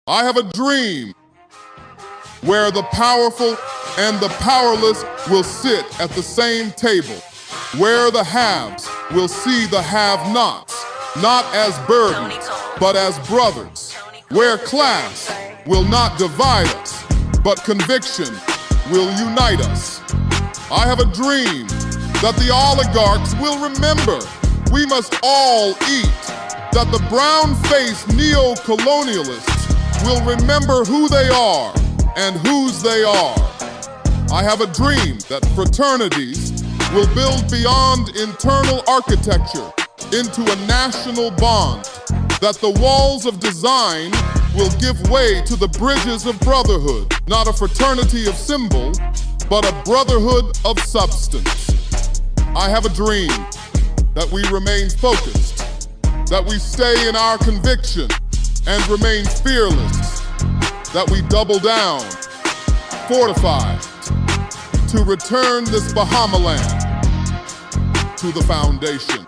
I have a dream where the powerful and the powerless will sit at the same table, where the haves will see the have-nots, not as burdens, but as brothers, where class will not divide us, but conviction will unite us. I have a dream that the oligarchs will remember we must all eat, that the brown-faced neo-colonialists will remember who they are and whose they are. I have a dream that fraternities will build beyond internal architecture into a national bond, that the walls of design will give way to the bridges of brotherhood, not a fraternity of symbol, but a brotherhood of substance. I have a dream that we remain focused, that we stay in our conviction and remain fearless, that we double down, fortified, to return this Bahamaland to the foundation.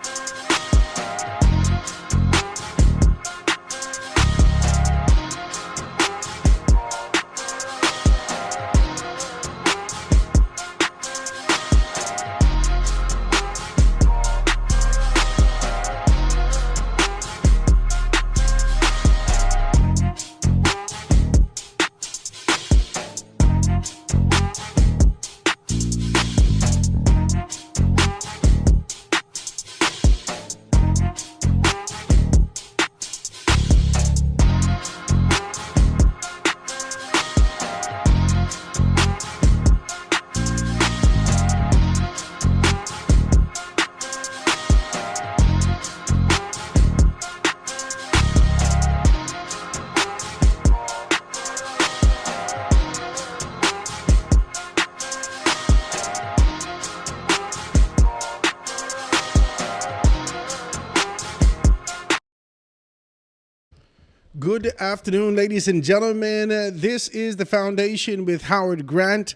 Good afternoon, ladies and gentlemen. This is The Foundation with Howard Grant.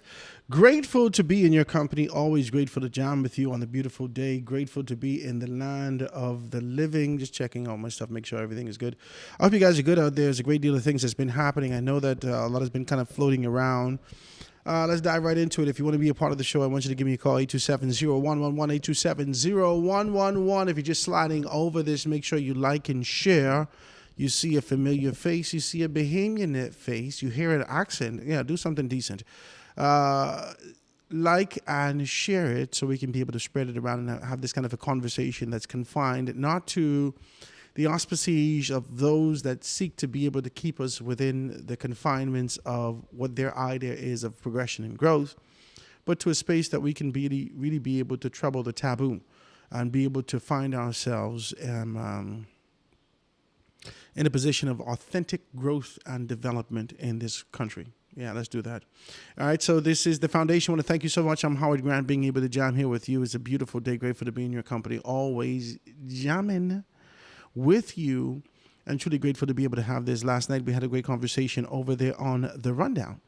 Grateful to be in your company. Always grateful to jam with you on a beautiful day. Grateful to be in the land of the living. Just checking all my stuff, make sure everything is good. I hope you guys are good out there. There's a great deal of things that's been happening. I know that a lot has been kind of floating around. Let's dive right into it. If you want to be a part of the show, I want you to give me a call, 827-0111, 827-0111. If you're just sliding over this, make sure you like and share. You see a familiar face. You see a Bahamian face. You hear an accent. Yeah, do something decent. Like and share it so we can be able to spread it around and have this kind of a conversation that's confined not to the auspices of those that seek to be able to keep us within the confinements of what their idea is of progression and growth, but to a space that we can really be able to trouble the taboo and be able to find ourselves in a position of authentic growth and development in this country. Yeah, let's do that. All right, so this is The Foundation. I want to thank you so much. I'm Howard Grant. Being able to jam here with you is a beautiful day. Grateful to be in your company. Always jamming with you, and truly grateful to be able to have this. Last night, we had a great conversation over there on The Rundown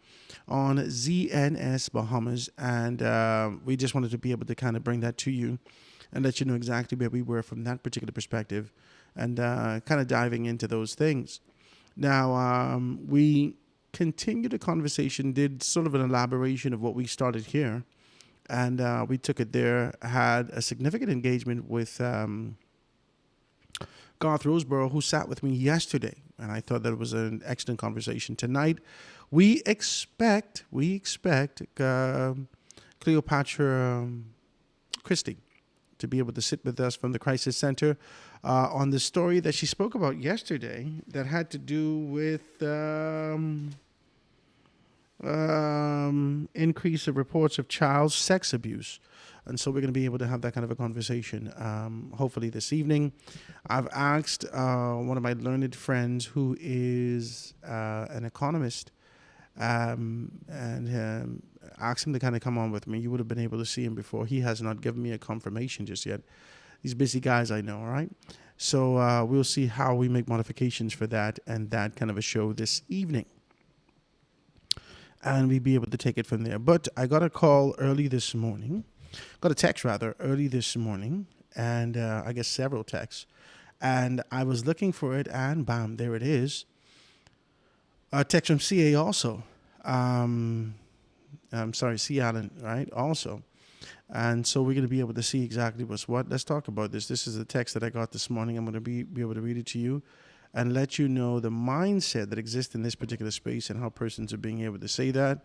on ZNS Bahamas, and we just wanted to be able to kind of bring that to you and let you know exactly where we were from that particular perspective, and kind of diving into those things. Now, we continued the conversation, did sort of an elaboration of what we started here, and we took it there, had a significant engagement with Garth Roseborough, who sat with me yesterday, and I thought that it was an excellent conversation. Tonight, we expect Cleopatra Christie to be able to sit with us from the Crisis Center on the story that she spoke about yesterday that had to do with increase of reports of child sex abuse. And so we're going to be able to have that kind of a conversation, hopefully this evening. I've asked one of my learned friends who is an economist and asked him to kind of come on with me. You would have been able to see him before. He has not given me a confirmation just yet. These busy guys I know, all right? So we'll see how we make modifications for that and that kind of a show this evening. And we'll be able to take it from there. But I got a call early this morning. Got a text, rather, early this morning. And I guess several texts. And I was looking for it, and bam, there it is. A text from CA also. I'm sorry, C. Allen, right? Also. And so we're going to be able to see exactly what's what. Let's talk about this. This is the text that I got this morning. I'm going to be able to read it to you and let you know the mindset that exists in this particular space and how persons are being able to say that.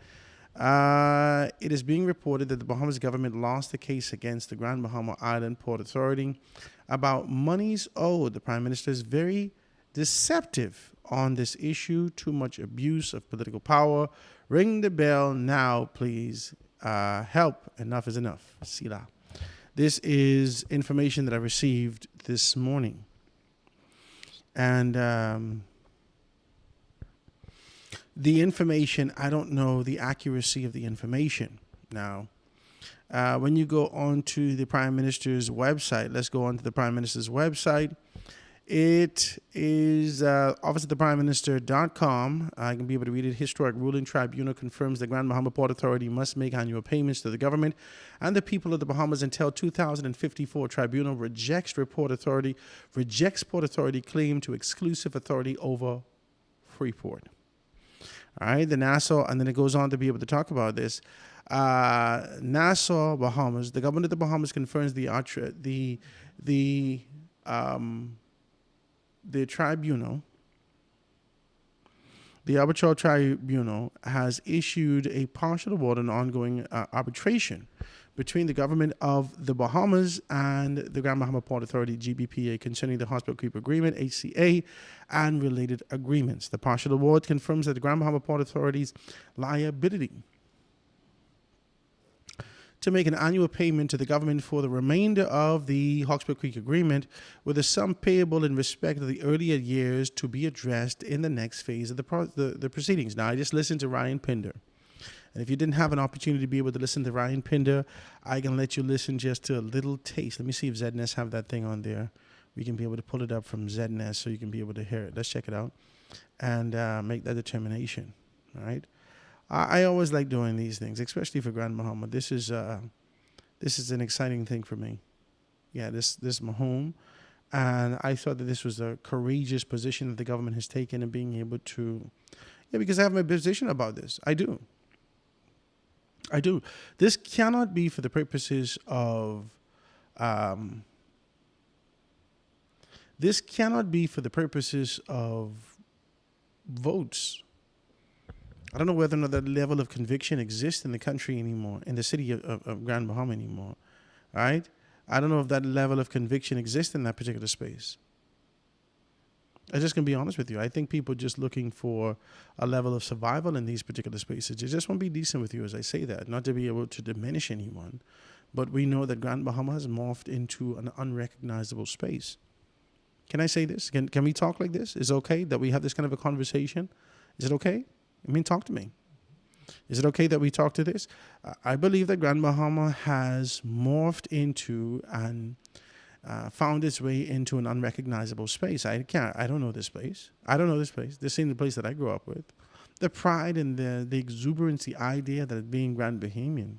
It is being reported that the Bahamas government lost the case against the Grand Bahama Island Port Authority about monies owed. The Prime Minister is very deceptive on this issue. Too much abuse of political power. Ring the bell now, please. Help. Enough is enough. Sila. This is information that I received this morning. And the information, I don't know the accuracy of the information. Now, when you go on to the Prime Minister's website, let's go on to the Prime Minister's website. It is officeoftheprimeminister.com. I can be able to read it. Historic ruling tribunal confirms the Grand Bahama Port Authority must make annual payments to the government and the people of the Bahamas until 2054. Tribunal rejects Port Authority claim to exclusive authority over Freeport. All right, the Nassau, and then it goes on to be able to talk about this. Nassau, Bahamas. The government of the Bahamas confirms the tribunal, the Arbitral Tribunal, has issued a partial award on ongoing arbitration between the government of the Bahamas and the Grand Bahama Port Authority, GBPA, concerning the Hospital Creek Agreement, HCA, and related agreements. The partial award confirms that the Grand Bahama Port Authority's liability to make an annual payment to the government for the remainder of the Hawkesbury Creek Agreement, with a sum payable in respect of the earlier years to be addressed in the next phase of the proceedings. Now, I just listened to Ryan Pinder. And if you didn't have an opportunity to be able to listen to Ryan Pinder, I can let you listen just to a little taste. Let me see if ZNS have that thing on there. We can be able to pull it up from ZNS so you can be able to hear it. Let's check it out and make that determination, all right? I always like doing these things, especially for Grand Bahama. This is an exciting thing for me. Yeah, this is my home, and I thought that this was a courageous position that the government has taken in being able to, because I have my position about this. I do. This cannot be for the purposes of, votes. I don't know whether or not that level of conviction exists in the country anymore, in the city of Grand Bahama anymore, all right? I don't know if that level of conviction exists in that particular space. I'm just going to be honest with you. I think people are just looking for a level of survival in these particular spaces. They just want to be decent with you as I say that, not to be able to diminish anyone. But we know that Grand Bahama has morphed into an unrecognizable space. Can I say this? Can we talk like this? Is it okay that we have this kind of a conversation? Is it okay? Talk to me. Is it okay that we talk to this? I believe that Grand Bahama has morphed into and found its way into an unrecognizable space. I don't know this place. This ain't the place that I grew up with. The pride and the exuberance, the idea that being Grand Bahamian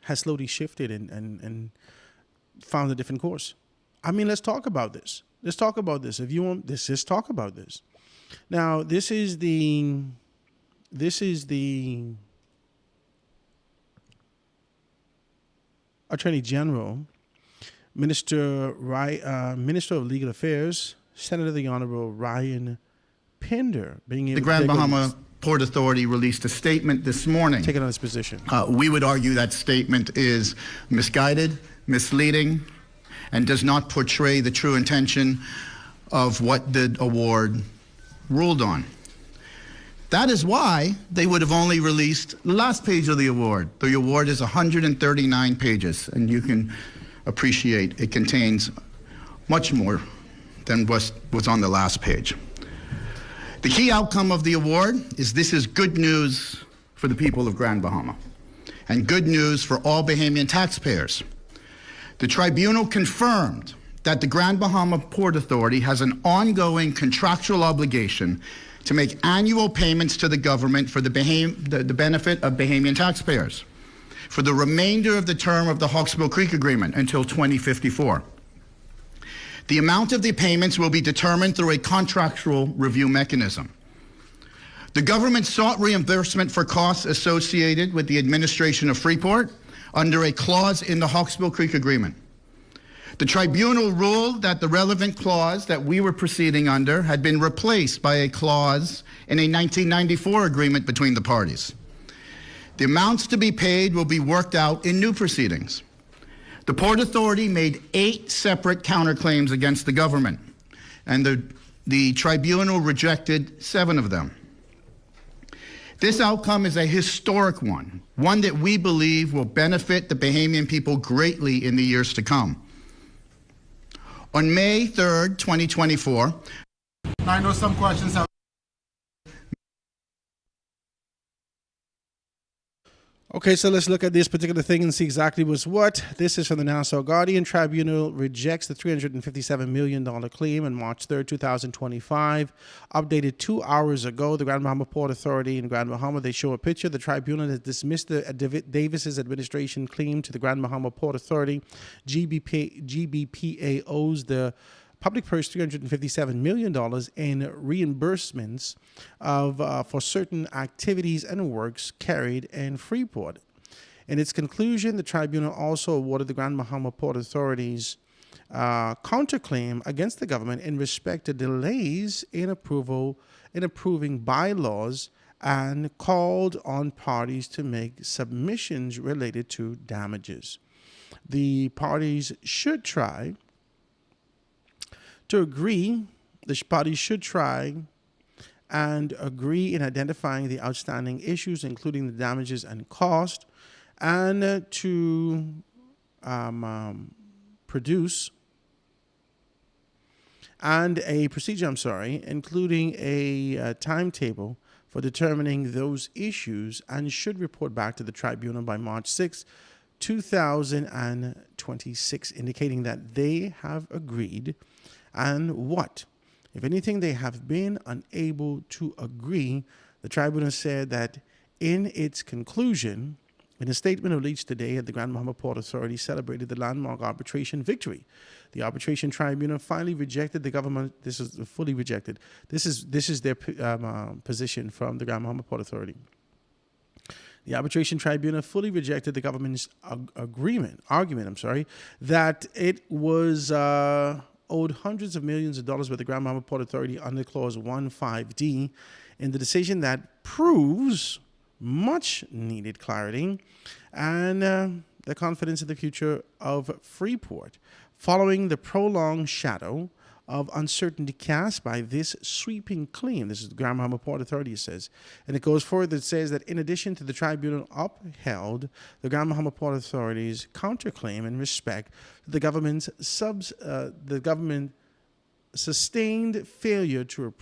has slowly shifted and found a different course. Let's talk about this. Let's talk about this. If you want this, let's talk about this. Now, this is the Attorney General, Minister of Legal Affairs, Senator the Honorable Ryan Pinder, being able the Grand Bahama Port Authority released a statement this morning. Taking on this position. We would argue that statement is misguided, misleading, and does not portray the true intention of what the award ruled on. That is why they would have only released the last page of the award. The award is 139 pages, and you can appreciate it contains much more than was on the last page. The key outcome of the award is this is good news for the people of Grand Bahama and good news for all Bahamian taxpayers. The tribunal confirmed that the Grand Bahama Port Authority has an ongoing contractual obligation to make annual payments to the government for the benefit of Bahamian taxpayers for the remainder of the term of the Hawkesbury Creek Agreement until 2054. The amount of the payments will be determined through a contractual review mechanism. The government sought reimbursement for costs associated with the administration of Freeport under a clause in the Hawkesville Creek Agreement. The tribunal ruled that the relevant clause that we were proceeding under had been replaced by a clause in a 1994 agreement between the parties. The amounts to be paid will be worked out in new proceedings. The Port Authority made 8 separate counterclaims against the government, and the tribunal rejected 7 of them. This outcome is a historic one that we believe will benefit the Bahamian people greatly in the years to come. On May 3rd, 2024, I know some questions have. Okay, so let's look at this particular thing and see exactly what's what. This is from the Nassau Guardian. Tribunal rejects the $357 million claim on March 3rd, 2025. Updated 2 hours ago, the Grand Bahama Port Authority in Grand Bahama, they show a picture. The tribunal has dismissed the Davis's administration claim to the Grand Bahama Port Authority. GBPA owes the public purse $357 million in reimbursements for certain activities and works carried in Freeport. In its conclusion, the tribunal also awarded the Grand Bahama Port Authority's counterclaim against the government in respect to delays in approving bylaws and called on parties to make submissions related to damages. The parties should try to agree, the parties should try and agree in identifying the outstanding issues, including the damages and cost, and to produce and a procedure, including a timetable for determining those issues, and should report back to the tribunal by March 6, 2026, indicating that they have agreed. And what, if anything, they have been unable to agree. The tribunal said that in its conclusion, in a statement released today at the Grand Bahama Port Authority, celebrated the landmark arbitration victory. The arbitration tribunal finally rejected the government. This is fully rejected. This is their position from the Grand Bahama Port Authority. The arbitration tribunal fully rejected the government's argument that it was owed hundreds of millions of dollars with the Grand Bahama Port Authority under Clause 15D in the decision that proves much needed clarity and the confidence in the future of Freeport, following the prolonged shadow of uncertainty cast by this sweeping claim. This is the Grand Bahama Port Authority says. And it goes further, it says that in addition to the tribunal upheld the Grand Bahama Port Authority's counterclaim in respect to the government's sustained failure to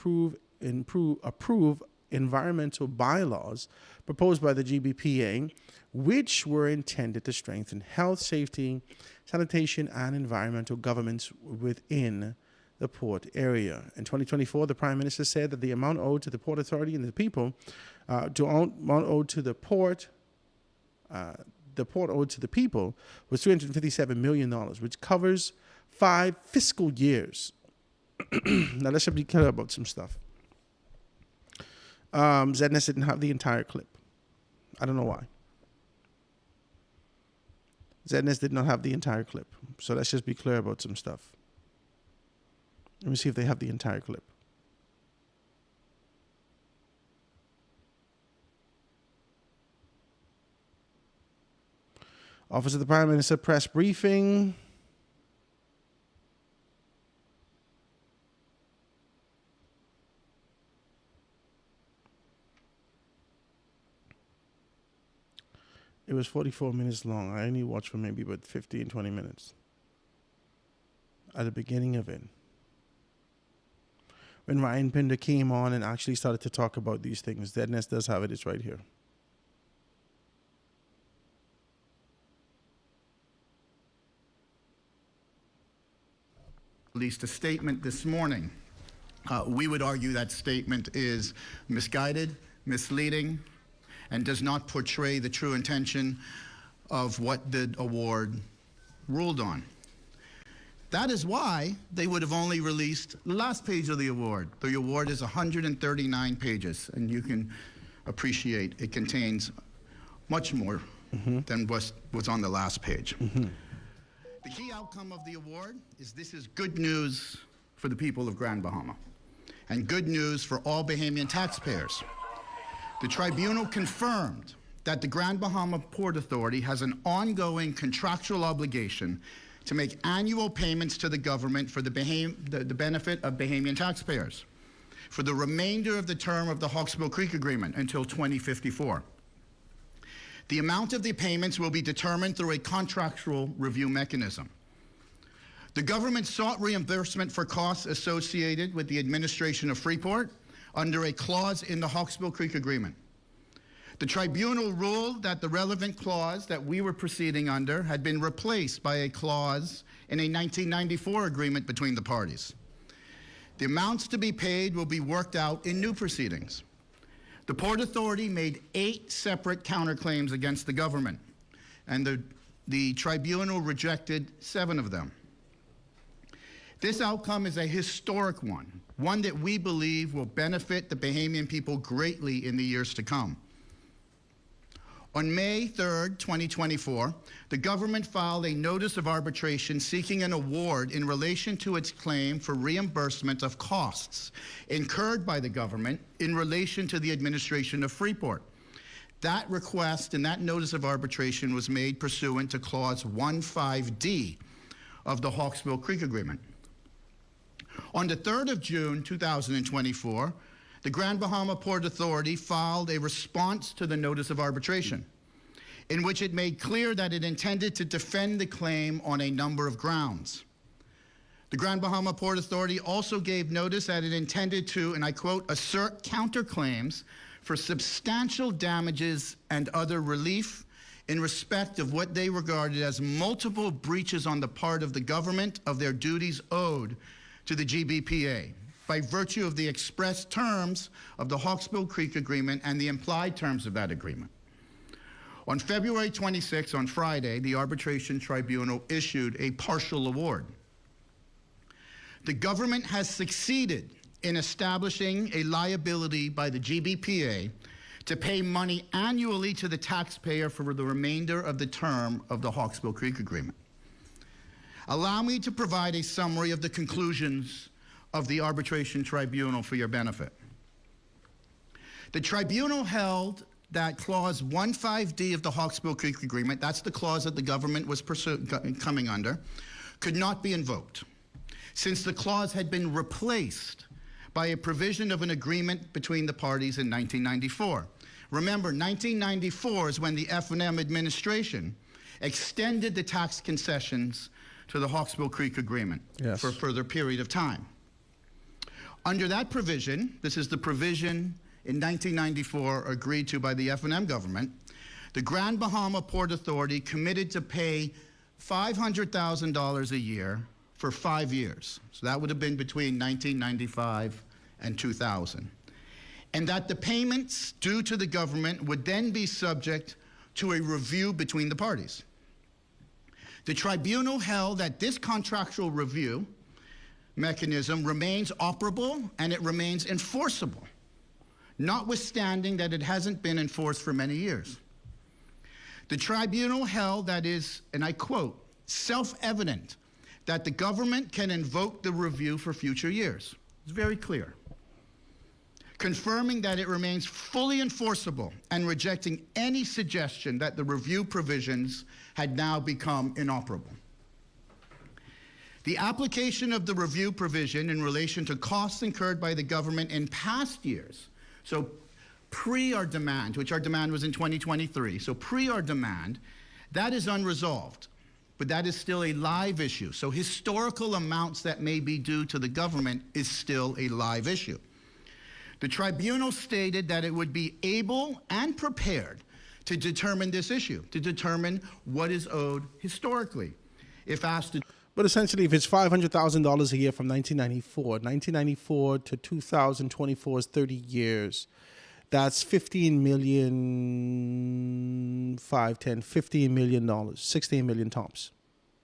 approve environmental bylaws proposed by the GBPA, which were intended to strengthen health, safety, sanitation, and environmental governance within the port area. In 2024, the Prime Minister said that the amount owed to the Port Authority and the people, amount owed to the port owed to the people was $357 million, which covers 5 fiscal years. Now, let's be clear about some stuff. ZNS didn't have the entire clip. I don't know why. ZNS did not have the entire clip. So let's just be clear about some stuff. Let me see if they have the entire clip. Office of the Prime Minister press briefing. It was 44 minutes long. I only watched for maybe about 15, 20 minutes at the beginning of it, when Ryan Pinder came on and actually started to talk about these things. ZNS does have it. It's right here. Released a statement this morning. We would argue that statement is misguided, misleading, and does not portray the true intention of what the award ruled on. That is why they would have only released the last page of the award. The award is 139 pages, and you can appreciate it contains much more than was on the last page. The key outcome of the award is this is good news for the people of Grand Bahama and good news for all Bahamian taxpayers. The tribunal confirmed that the Grand Bahama Port Authority has an ongoing contractual obligation to make annual payments to the government for the benefit of Bahamian taxpayers for the remainder of the term of the Hawksbill Creek Agreement until 2054. The amount of the payments will be determined through a contractual review mechanism. The government sought reimbursement for costs associated with the administration of Freeport under a clause in the Hawksbill Creek Agreement. The tribunal ruled that the relevant clause that we were proceeding under had been replaced by a clause in a 1994 agreement between the parties. The amounts to be paid will be worked out in new proceedings. The Port Authority made 8 separate counterclaims against the government, and the tribunal rejected 7 of them. This outcome is a historic one that we believe will benefit the Bahamian people greatly in the years to come. On May 3rd, 2024, the government filed a notice of arbitration seeking an award in relation to its claim for reimbursement of costs incurred by the government in relation to the administration of Freeport. That request and that notice of arbitration was made pursuant to Clause 15D of the Hawksbill Creek Agreement. On the 3rd of June, 2024, the Grand Bahama Port Authority filed a response to the notice of arbitration, in which it made clear that it intended to defend the claim on a number of grounds. The Grand Bahama Port Authority also gave notice that it intended to, and I quote, assert counterclaims for substantial damages and other relief in respect of what they regarded as multiple breaches on the part of the government of their duties owed to the GBPA, by virtue of the express terms of the Hawksbill Creek Agreement and the implied terms of that agreement. On February 26, on Friday, the Arbitration Tribunal issued a partial award. The government has succeeded in establishing a liability by the GBPA to pay money annually to the taxpayer for the remainder of the term of the Hawksbill Creek Agreement. Allow me to provide a summary of the conclusions of the Arbitration Tribunal for your benefit. The tribunal held that Clause 15D of the Hawksbill Creek Agreement, that's the clause that the government was coming under, could not be invoked, since the clause had been replaced by a provision of an agreement between the parties in 1994. Remember, 1994 is when the F&M administration extended the tax concessions to the Hawksbill Creek Agreement for a further period of time. Under that provision, this is the provision in 1994 agreed to by the F&M government, the Grand Bahama Port Authority committed to pay $500,000 a year for 5 years. So that would have been between 1995 and 2000. And that the payments due to the government would then be subject to a review between the parties. The tribunal held that this contractual review mechanism remains operable and it remains enforceable, notwithstanding that it hasn't been enforced for many years. The tribunal held that is, and I quote, self-evident that the government can invoke the review for future years. It's very clear. Confirming that it remains fully enforceable and rejecting any suggestion that the review provisions had now become inoperable. The application of the review provision in relation to costs incurred by the government in past years, so pre our demand, which our demand was in 2023, so pre our demand, that is unresolved, but that is still a live issue. So historical amounts that may be due to the government is still a live issue. The tribunal stated that it would be able and prepared to determine this issue, to determine what is owed historically, if asked to. But essentially, if it's $500,000 a year from 1994 to 2024 is 30 years. That's $15 million, $16 million tops.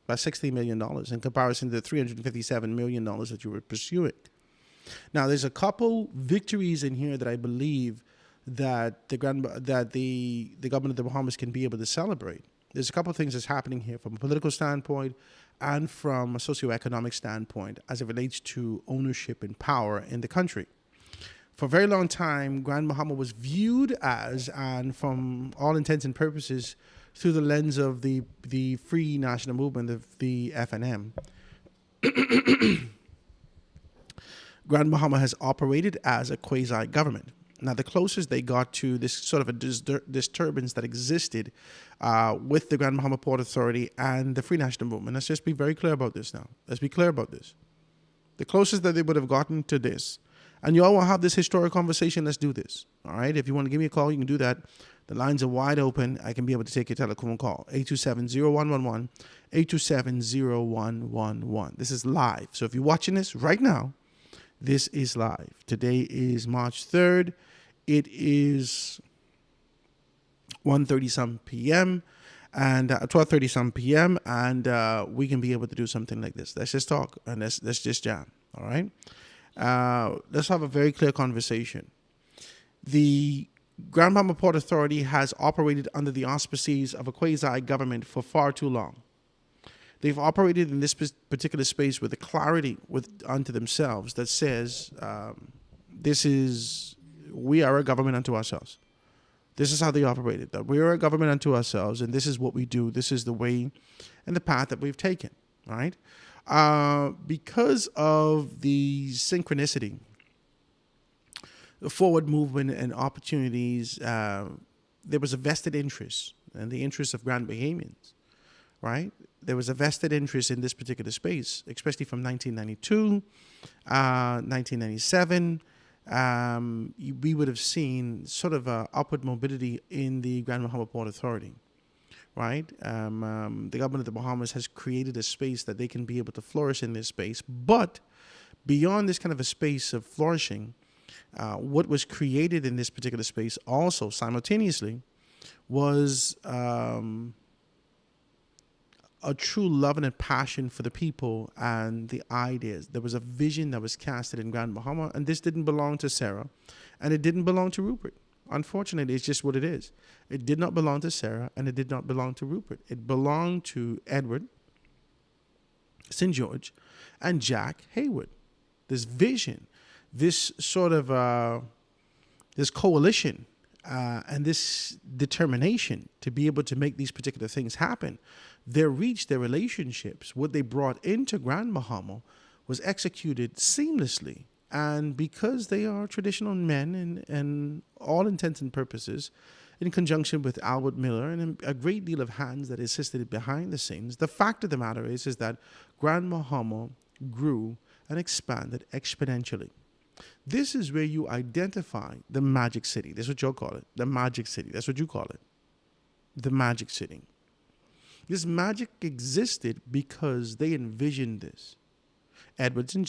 by $60 million in comparison to the $357 million that you were pursuing. Now, there's a couple victories in here that I believe that the government of the Bahamas can be able to celebrate. There's a couple of things that's happening here from a political standpoint and from a socioeconomic standpoint as it relates to ownership and power in the country. For a very long time, Grand Bahama was viewed as, and from all intents and purposes, through the lens of the Free National Movement, the FNM. Grand Bahama has operated as a quasi-government. Now, the closest they got to this sort of a disturbance that existed with the Grand Bahama Port Authority and the Free National Movement. Let's just be very clear about this now. Let's be clear about this. The closest that they would have gotten to this, and you all will have this historic conversation, let's do this. All right? If you want to give me a call, you can do that. The lines are wide open. I can be able to take your telephone call. 827-0111, 827-0111. This is live. So if you're watching this right now, this is live. Today is March 3rd. It is 1:30 some p.m. and 12:30 some p.m. and we can be able to do something like this. Let's just talk and let's just jam. All right. Let's have a very clear conversation. The Grand Bahama Port Authority has operated under the auspices of a quasi-government for far too long. They've operated in this particular space with a clarity unto themselves that says, we are a government unto ourselves. This is how they operated, that we are a government unto ourselves, and this is what we do. This is the way and the path that we've taken, right? Because of the synchronicity, the forward movement and opportunities, there was a vested interest, and the interest of Grand Bahamians, right? There was a vested interest in this particular space, especially from 1992, 1997. We would have seen sort of a upward mobility in the Grand Bahama Port Authority, right? The government of the Bahamas has created a space that they can be able to flourish in this space. But beyond this kind of a space of flourishing, what was created in this particular space also simultaneously was a true love and a passion for the people and the ideas. There was a vision that was casted in Grand Bahama, and this didn't belong to Sarah, and it didn't belong to Rupert. Unfortunately, it's just what it is. It did not belong to Sarah, and it did not belong to Rupert. It belonged to Edward St. George and Jack Haywood. This vision, this sort of this coalition, and this determination to be able to make these particular things happen, their reach, their relationships, what they brought into Grand Bahama was executed seamlessly. And because they are traditional men and all intents and purposes, in conjunction with Albert Miller and a great deal of hands that assisted behind the scenes, the fact of the matter is that Grand Bahama grew and expanded exponentially. This is where you identify the Magic City. That's what you'll call it. The Magic City. That's what you call it. The Magic City. This magic existed because they envisioned this. Edward St.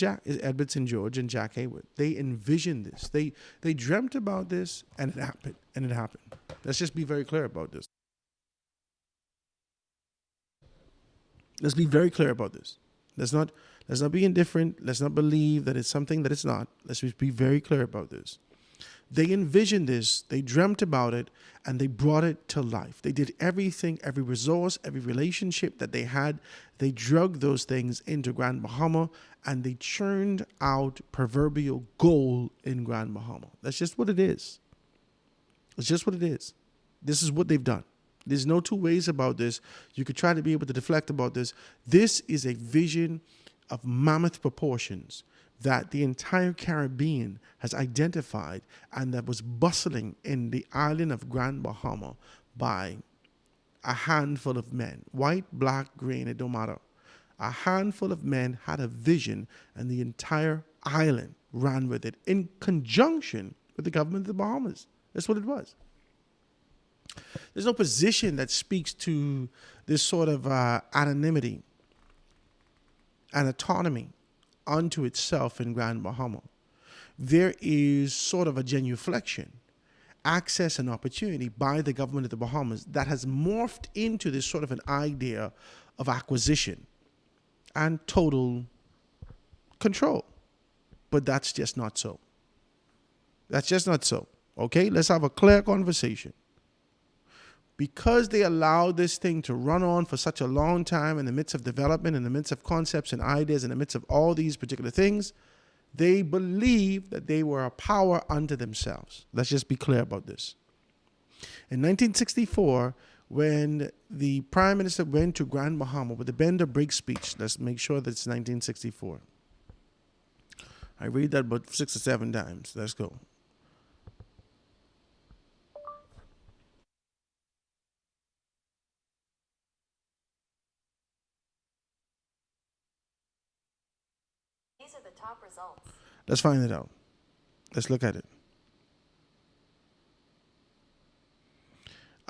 George and Jack Haywood. They envisioned this. They dreamt about this, and it happened. And it happened. Let's just be very clear about this. Let's be very clear about this. Let's not be indifferent. Let's not believe that it's something that it's not. Let's just be very clear about this. They envisioned this, they dreamt about it, and they brought it to life. They did everything, every resource, every relationship that they had. They drug those things into Grand Bahama, and they churned out proverbial gold in Grand Bahama. That's just what it is. It's just what it is. This is what they've done. There's no two ways about this. You could try to be able to deflect about this. This is a vision of mammoth proportions that the entire Caribbean has identified and that was bustling in the island of Grand Bahama by a handful of men. White, black, green, it don't matter. A handful of men had a vision, and the entire island ran with it in conjunction with the government of the Bahamas. That's what it was. There's no position that speaks to this sort of anonymity and autonomy unto itself in Grand Bahama. There is sort of a genuflection, access and opportunity by the government of the Bahamas that has morphed into this sort of an idea of acquisition, and total control. But that's just not so. That's just not so. Okay, let's have a clear conversation. Because they allowed this thing to run on for such a long time in the midst of development, in the midst of concepts and ideas, in the midst of all these particular things, they believed that they were a power unto themselves. Let's just be clear about this. In 1964, when the Prime Minister went to Grand Bahama with the Bend or Break speech, let's make sure that it's 1964. I read that about 6 or 7 times. Let's go. These are the top results. Let's find it out. Let's look at it.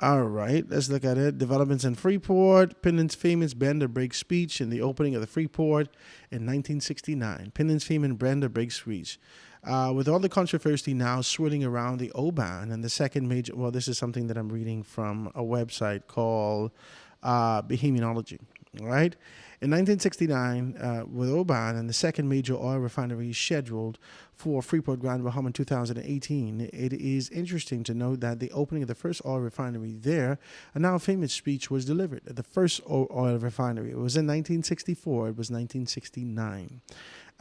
All right, let's look at it. Developments in Freeport. Pinden's famous Bend or Break speech in the opening of the Freeport in 1969. Pinden's famous Bend or Break speech. With all the controversy now swirling around the Oban and the second major, well, this is something that I'm reading from a website called Bahamianology, all right? In 1969, with Oban and the second major oil refinery scheduled for Freeport, Grand Bahama in 2018, it is interesting to note that the opening of the first oil refinery there, a now famous speech was delivered at the first oil refinery. It was in 1964. It was 1969.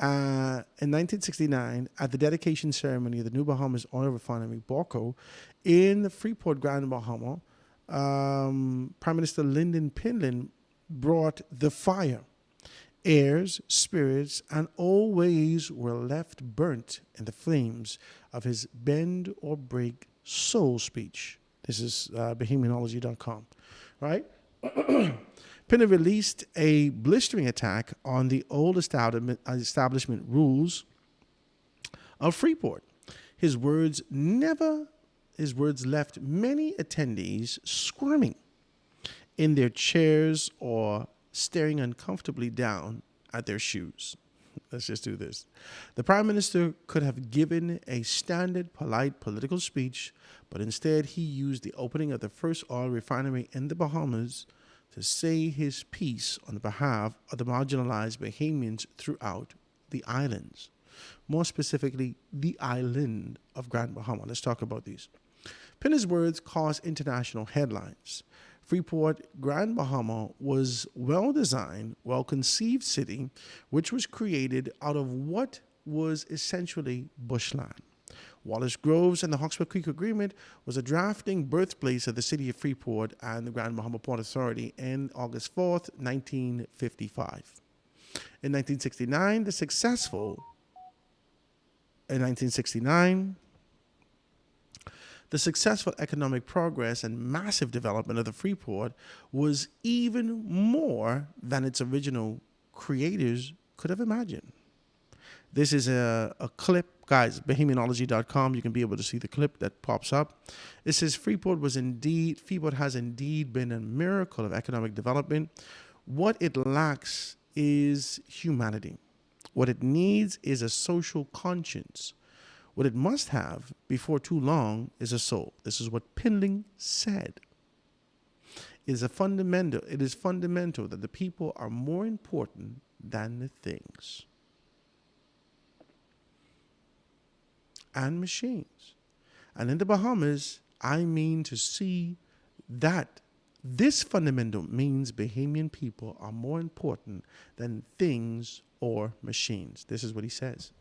In 1969, at the dedication ceremony of the New Bahamas Oil Refinery, BORCO, in the Freeport, Grand Bahama, Prime Minister Lynden Pindlen brought the fire. Airs, spirits, and all ways were left burnt in the flames of his Bend or Break soul speech. This is Bahamianology.com, right? Pindlen released a blistering attack on the old establishment rules of Freeport. His words left many attendees squirming in their chairs or staring uncomfortably down at their shoes. Let's just do this. The Prime Minister could have given a standard, polite political speech, but instead he used the opening of the first oil refinery in the Bahamas to say his piece on behalf of the marginalized Bahamians throughout the islands. More specifically, the island of Grand Bahama. Let's talk about these. Pindlen's words caused international headlines. Freeport, Grand Bahama was well-designed, well-conceived city, which was created out of what was essentially bushland. Wallace Groves and the Hawkesbury Creek Agreement was a drafting birthplace of the city of Freeport and the Grand Bahama Port Authority in August 4th, 1955. In 1969, the successful economic progress and massive development of the Freeport was even more than its original creators could have imagined. This is a clip, guys, Bahamianology.com. You can be able to see the clip that pops up. It says Freeport has indeed been a miracle of economic development. What it lacks is humanity. What it needs is a social conscience. What it must have before too long is a soul. This is what Pindlen said. It is fundamental that the people are more important than the things and machines. And in the Bahamas, I mean to see that this fundamental means Bahamian people are more important than things or machines. This is what he says.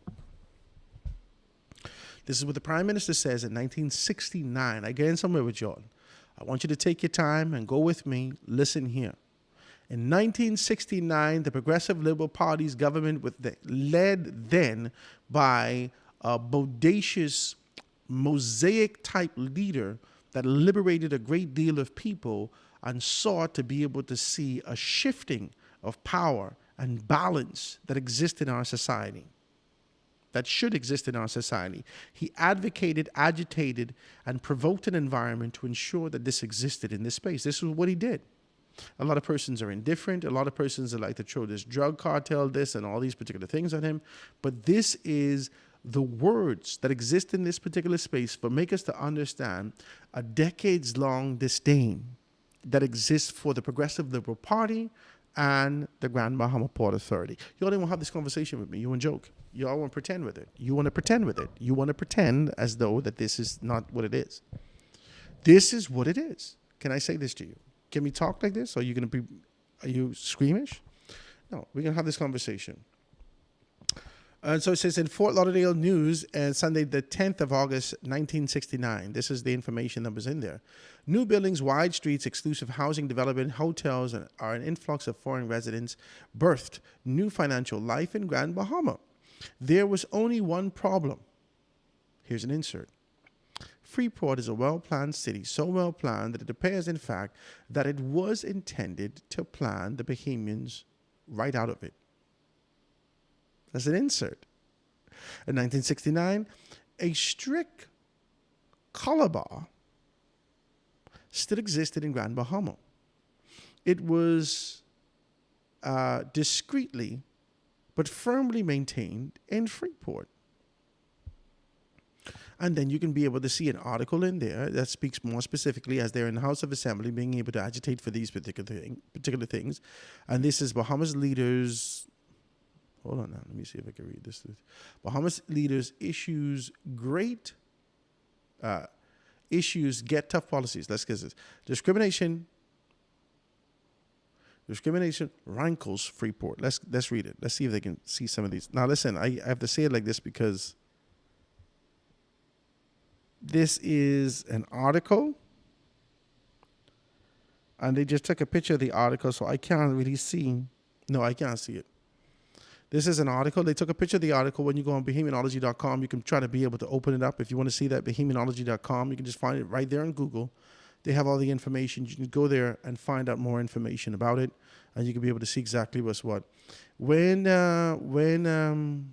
This is what the Prime Minister says in 1969. I get in somewhere with y'all. I want you to take your time and go with me. Listen here. In 1969, the Progressive Liberal Party's government, led then by a bodacious mosaic-type leader that liberated a great deal of people and sought to be able to see a shifting of power and balance that exists in our society, that should exist in our society. He advocated, agitated, and provoked an environment to ensure that this existed in this space. This is what he did. A lot of persons are indifferent. A lot of persons are like to throw this drug cartel, this, and all these particular things at him. But this is the words that exist in this particular space for make us to understand a decades-long disdain that exists for the Progressive Liberal Party and the Grand Bahama Port Authority. Y'all didn't want to have this conversation with me. You want to joke. Y'all want to pretend with it. You want to pretend with it. You want to pretend as though that this is not what it is. This is what it is. Can I say this to you? Can we talk like this? Are you squeamish? No, we're going to have this conversation. And so it says in Fort Lauderdale News, Sunday, the 10th of August, 1969. This is the information that was in there. New buildings, wide streets, exclusive housing development, hotels, and are an influx of foreign residents birthed new financial life in Grand Bahama. There was only one problem. Here's an insert. Freeport is a well-planned city, so well-planned that it appears, in fact, that it was intended to plan the Bahamians right out of it. That's an insert. In 1969, a strict color bar still existed in Grand Bahama. It was discreetly but firmly maintained in Freeport. And then you can be able to see an article in there that speaks more specifically as they're in the House of Assembly being able to agitate for these particular things. And this is Bahamas leaders. Hold on now. Let me see if I can read this. Bahamas leaders get tough policies. Let's get this. Discrimination rankles Freeport. Let's read it. Let's see if they can see some of these. Now listen, I have to say it like this because this is an article, and they just took a picture of the article, so I can't really see. No, I can't see it. This is an article. They took a picture of the article. When you go on Bahamianology.com, you can try to be able to open it up. If you want to see that, Bahamianology.com, you can just find it right there on Google. They have all the information. You can go there and find out more information about it, and you can be able to see exactly what's what. When Penland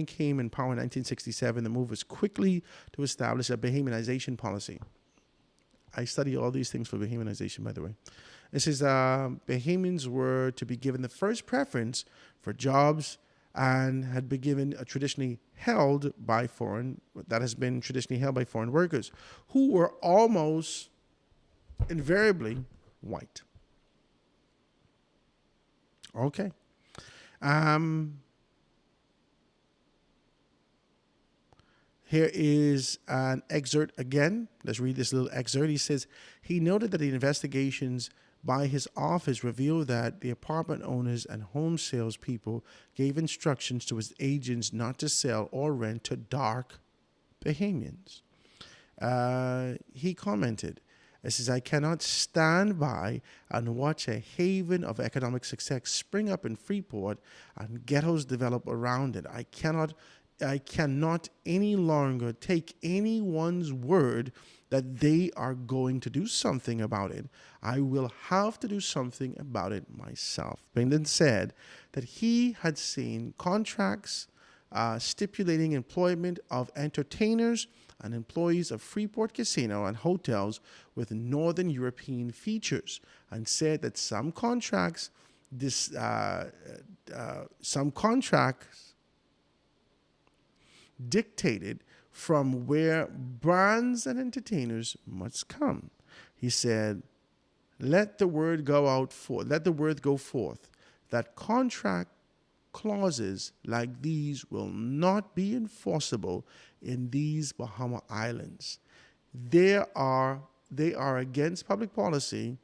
came in power in 1967, the move was quickly to establish a Bahamianization policy. I study all these things for Bahamianization, by the way. It says Bahamians were to be given the first preference for jobs and had been given a traditionally held by foreign workers who were almost invariably white. Okay. Here is an excerpt again. Let's read this little excerpt. He says, he noted that the investigations by his office revealed that the apartment owners and home salespeople gave instructions to his agents not to sell or rent to dark Bahamians. He commented, it says, I cannot stand by and watch a haven of economic success spring up in Freeport and ghettos develop around it. I cannot any longer take anyone's word that they are going to do something about it. I will have to do something about it myself. Penland said that he had seen contracts stipulating employment of entertainers and employees of Freeport Casino and hotels with Northern European features, and said that some contracts dictated from where brands and entertainers must come. He said, let the word go forth that contract clauses like these will not be enforceable in these Bahama Islands. They are against public policy,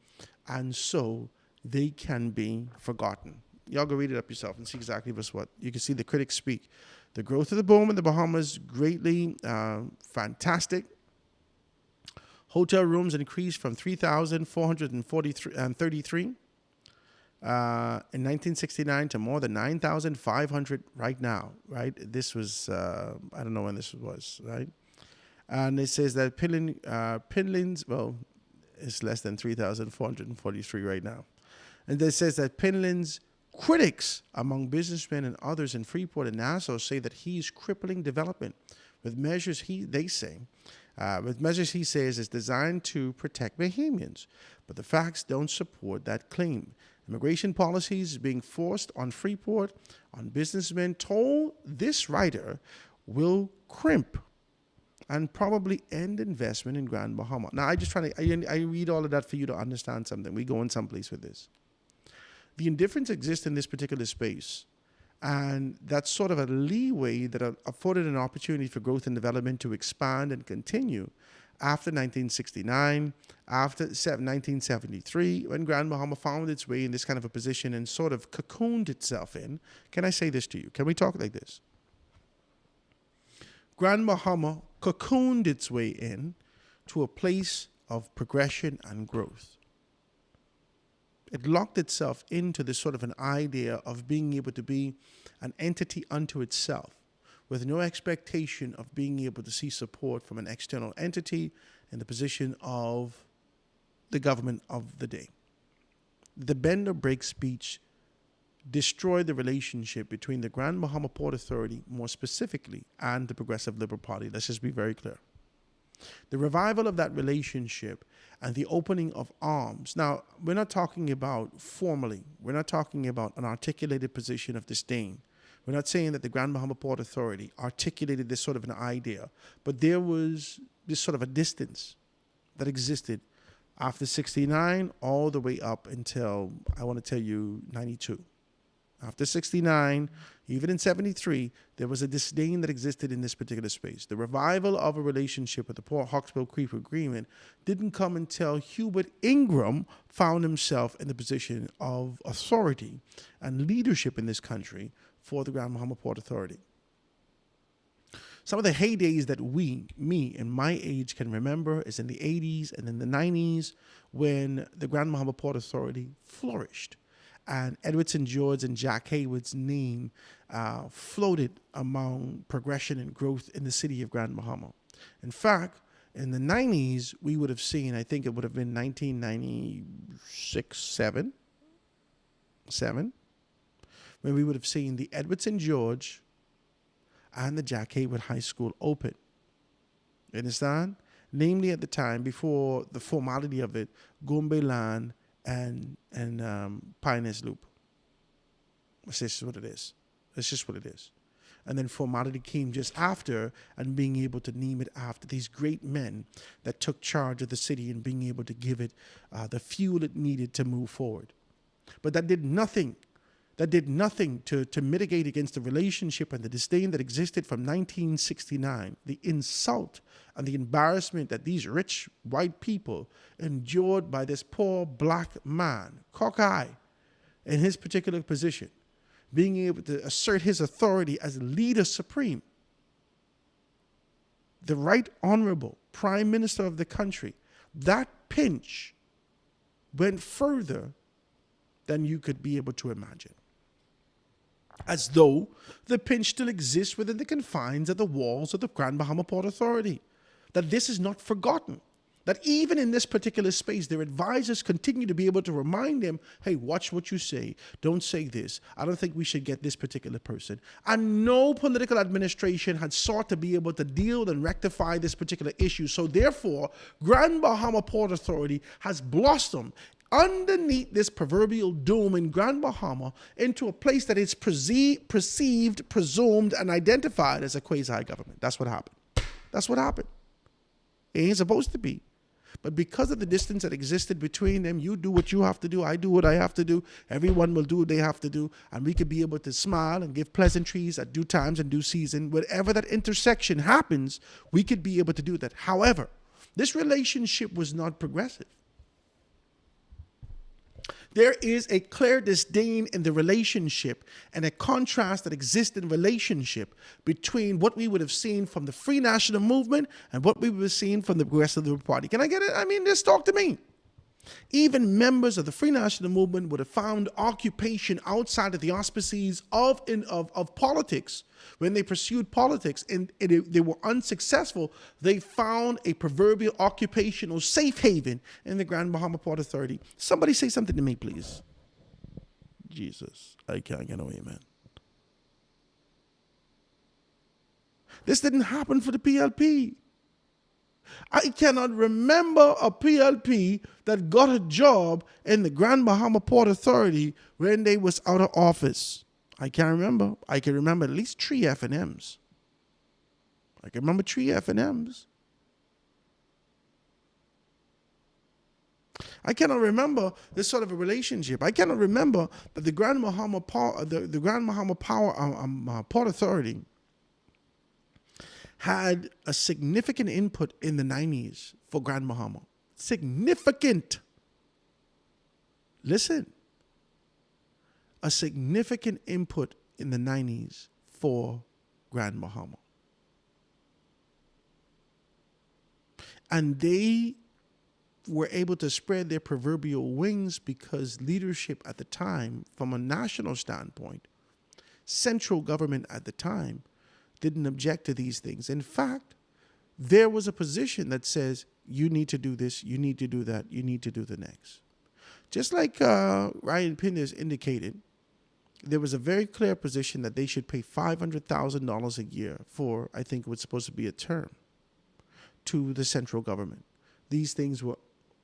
and so they can be forgotten. Y'all go read it up yourself and see exactly what's what. You can see the critics speak. The growth of the boom in the Bahamas, greatly fantastic. Hotel rooms increased from 3,433 in 1969 to more than 9,500 right now, right? This was, I don't know when this was, right? And it says that Penland's, well, it's less than 3,443 right now. And it says that Penland's critics among businessmen and others in Freeport and Nassau say that he's crippling development with measures he says is designed to protect Bahamians. But the facts don't support that claim. Immigration policies being forced on Freeport, on businessmen, told this writer, will crimp and probably end investment in Grand Bahama. Now, I read all of that for you to understand something. We go in someplace with this. the indifference exists in this particular space. And that's sort of a leeway that afforded an opportunity for growth and development to expand and continue after 1969, after 1973, when Grand Bahama found its way in this kind of a position and sort of cocooned itself in. Can I say this to you? Can we talk like this? Grand Bahama cocooned its way in to a place of progression and growth. It locked itself into this sort of an idea of being able to be an entity unto itself, with no expectation of being able to see support from an external entity in the position of the government of the day. The bend or break speech destroyed the relationship between the Grand Bahama Port Authority, more specifically, and the Progressive Liberal Party. Let's just be very clear. The revival of that relationship and the opening of arms. Now, we're not talking about formally. We're not talking about an articulated position of disdain. We're not saying that the Grand Bahama Port Authority articulated this sort of an idea, but there was this sort of a distance that existed after 69 all the way up until, I want to tell you, 92. After 69, even in 73, there was a disdain that existed in this particular space. The revival of a relationship with the Port Hawkesbury Creek Agreement didn't come until Hubert Ingram found himself in the position of authority and leadership in this country for the Grand Bahama Port Authority. Some of the heydays that me and my age can remember is in the 80s and in the 90s when the Grand Bahama Port Authority flourished. And Edward St. George and Jack Haywood's name floated among progression and growth in the city of Grand Bahama. In fact, in the 90s, we would have seen, I think it would have been 1996, 7, when we would have seen the Edward St. George and the Jack Haywood High School open. You understand? Namely, at the time, before the formality of it, Gombe Land and Pioneers Loop. That's just what it is. That's just what it is. And then formality came just after, and being able to name it after these great men that took charge of the city and being able to give it the fuel it needed to move forward. But that did nothing. That did nothing to mitigate against the relationship and the disdain that existed from 1969, the insult and the embarrassment that these rich white people endured by this poor black man, cockeye, in his particular position, being able to assert his authority as leader supreme. The Right Honorable Prime Minister of the country, that pinch went further than you could be able to imagine. As though the pinch still exists within the confines of the walls of the Grand Bahama Port Authority. That this is not forgotten. That even in this particular space, their advisors continue to be able to remind them, hey, watch what you say. Don't say this. I don't think we should get this particular person. And no political administration had sought to be able to deal and rectify this particular issue. So therefore, Grand Bahama Port Authority has blossomed underneath this proverbial dome in Grand Bahama into a place that is perceived, presumed, and identified as a quasi-government. That's what happened. That's what happened. It ain't supposed to be. But because of the distance that existed between them, you do what you have to do, I do what I have to do, everyone will do what they have to do, and we could be able to smile and give pleasantries at due times and due season. Wherever that intersection happens, we could be able to do that. However, this relationship was not progressive. There is a clear disdain in the relationship and a contrast that exists in relationship between what we would have seen from the Free National Movement and what we would have seen from the Progressive Liberal Party. Can I get it? I mean, just talk to me. Even members of the Free National Movement would have found occupation outside of the auspices of politics. When they pursued politics and they were unsuccessful, they found a proverbial occupational safe haven in the Grand Bahama Port Authority. Somebody say something to me, please. Jesus, I can't get no amen. This didn't happen for the PLP. I cannot remember a PLP that got a job in the Grand Bahama Port Authority when they was out of office. I can't remember. I can remember at least 3 F&Ms. I can remember 3 F&Ms. I cannot remember this sort of a relationship. I cannot remember that the Grand Bahama Port Authority had a significant input in the 90s for Grand Bahama. Significant. Listen. A significant input in the 90s for Grand Bahama. And they were able to spread their proverbial wings because leadership at the time, from a national standpoint, central government at the time, didn't object to these things. In fact, there was a position that says, you need to do this, you need to do that, you need to do the next. Just like Ryan Pinders indicated, there was a very clear position that they should pay $500,000 a year for, I think it was supposed to be a term, to the central government. These things were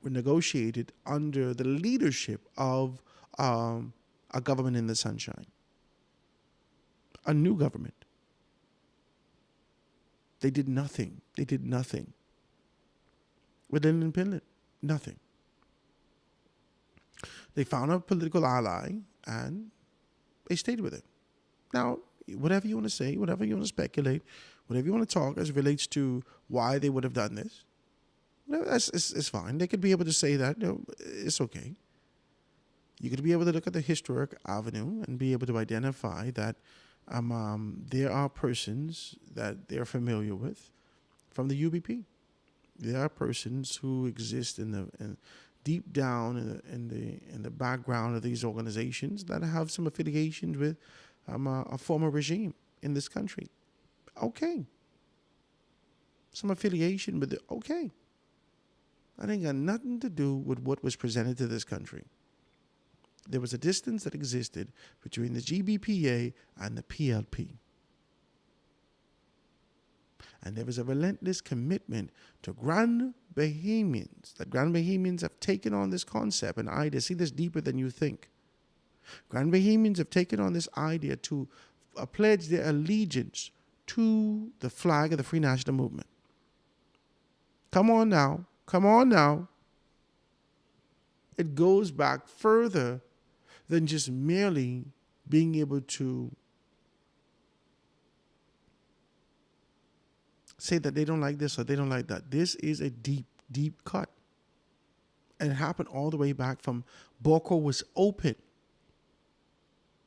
negotiated under the leadership of a government in the sunshine, a new government. They did nothing. They did nothing with an independent. Nothing. They found a political ally and they stayed with it. Now, whatever you want to say, whatever you want to speculate, whatever you want to talk as it relates to why they would have done this, it's fine. They could be able to say that. It's okay. You could be able to look at the historic avenue and be able to identify that there are persons that they're familiar with from the UBP. There are persons who exist deep down in the background of these organizations that have some affiliations with a former regime in this country. Okay. Some affiliation with it. Okay. That ain't got nothing to do with what was presented to this country. There was a distance that existed between the GBPA and the PLP. And there was a relentless commitment to Grand Bahamians, that Grand Bahamians have taken on this concept and idea. See this deeper than you think. Grand Bahamians have taken on this idea to pledge their allegiance to the flag of the Free National Movement. Come on now. Come on now. It goes back further than just merely being able to say that they don't like this or they don't like that. This is a deep, deep cut. And it happened all the way back from Boko was open.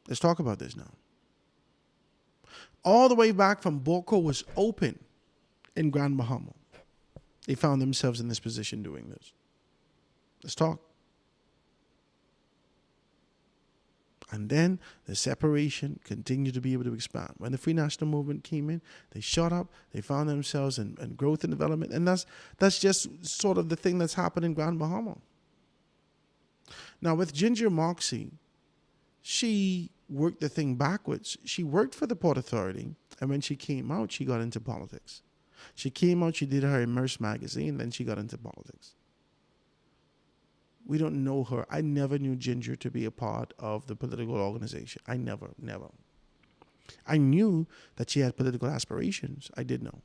Let's talk about this now. All the way back from Boko was open in Grand Bahama. They found themselves in this position doing this. Let's talk. And then the separation continued to be able to expand. When the Free National Movement came in, they shot up, they found themselves in growth and development. And that's just sort of the thing that's happened in Grand Bahama. Now with Ginger Moxie, she worked the thing backwards. She worked for the Port Authority, and when she came out, she got into politics. She came out, she did her Immerse magazine, then she got into politics. We don't know her. I never knew Ginger to be a part of the political organization. I never. I knew that she had political aspirations. I did know.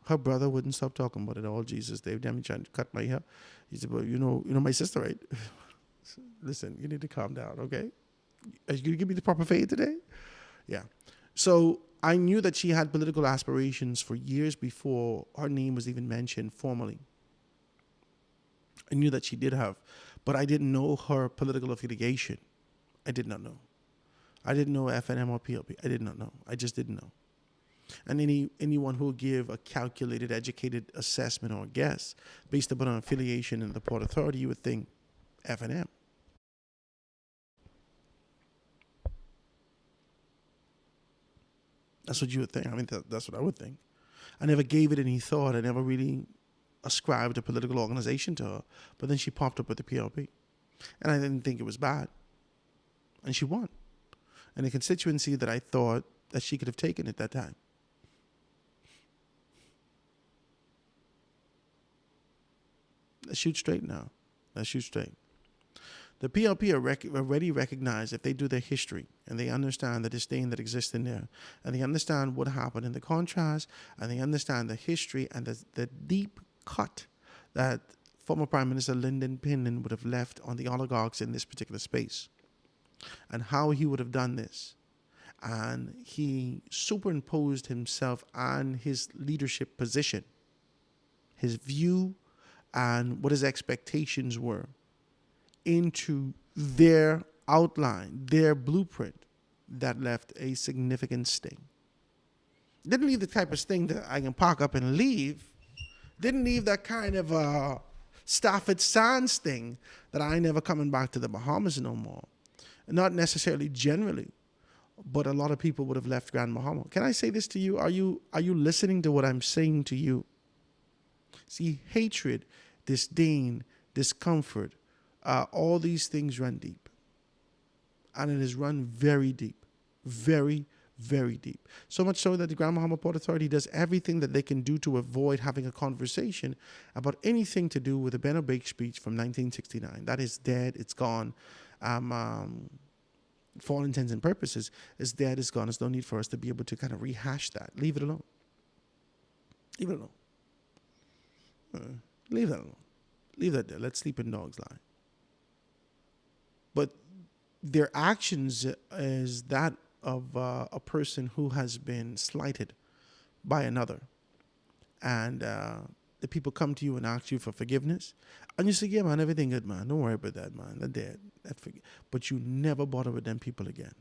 Her brother wouldn't stop talking about it all. Jesus, Dave, damn, trying to cut my hair. He said, well, you know my sister, right? Listen, you need to calm down, okay? Are you going to give me the proper fade today? Yeah. So I knew that she had political aspirations for years before her name was even mentioned formally. I knew that she did have, but I didn't know her political affiliation. I did not know. I didn't know FNM or PLP. I did not know. I just didn't know. And anyone who would give a calculated, educated assessment or guess based upon an affiliation in the Port Authority, you would think FNM. That's what you would think. I mean, that's what I would think. I never gave it any thought. I never really ascribed a political organization to her. But then she popped up with the PLP. And I didn't think it was bad. And she won. And a constituency that I thought that she could have taken at that time. Let's shoot straight now. Let's shoot straight. The PLP already recognize if they do their history and they understand the disdain that exists in there, and they understand what happened in the contrast, and they understand the history and the deep cut that former Prime Minister Lyndon Pinnon would have left on the oligarchs in this particular space, and how he would have done this. And he superimposed himself and his leadership position, his view, and what his expectations were into their outline, their blueprint that left a significant sting. Didn't leave the type of sting that I can park up and leave. Didn't leave that kind of Stafford Sands sting that I ain't never coming back to the Bahamas no more. Not necessarily generally, but a lot of people would have left Grand Bahama. Can I say this to you? Are you listening to what I'm saying to you? See, hatred, disdain, discomfort, all these things run deep. And it has run very deep. Very, very deep. So much so that the Grand Bahama Port Authority does everything that they can do to avoid having a conversation about anything to do with the Ben O'Bake speech from 1969. That is dead. It's gone. For all intents and purposes, it's dead, it's gone. There's no need for us to be able to kind of rehash that. Leave it alone. Leave it alone. Leave that alone. Leave that there. Let sleeping dogs lie. But their actions is that of a person who has been slighted by another. And the people come to you and ask you for forgiveness. And you say, yeah, man, everything good, man. Don't worry about that, man. They're dead. But you never bother with them people again.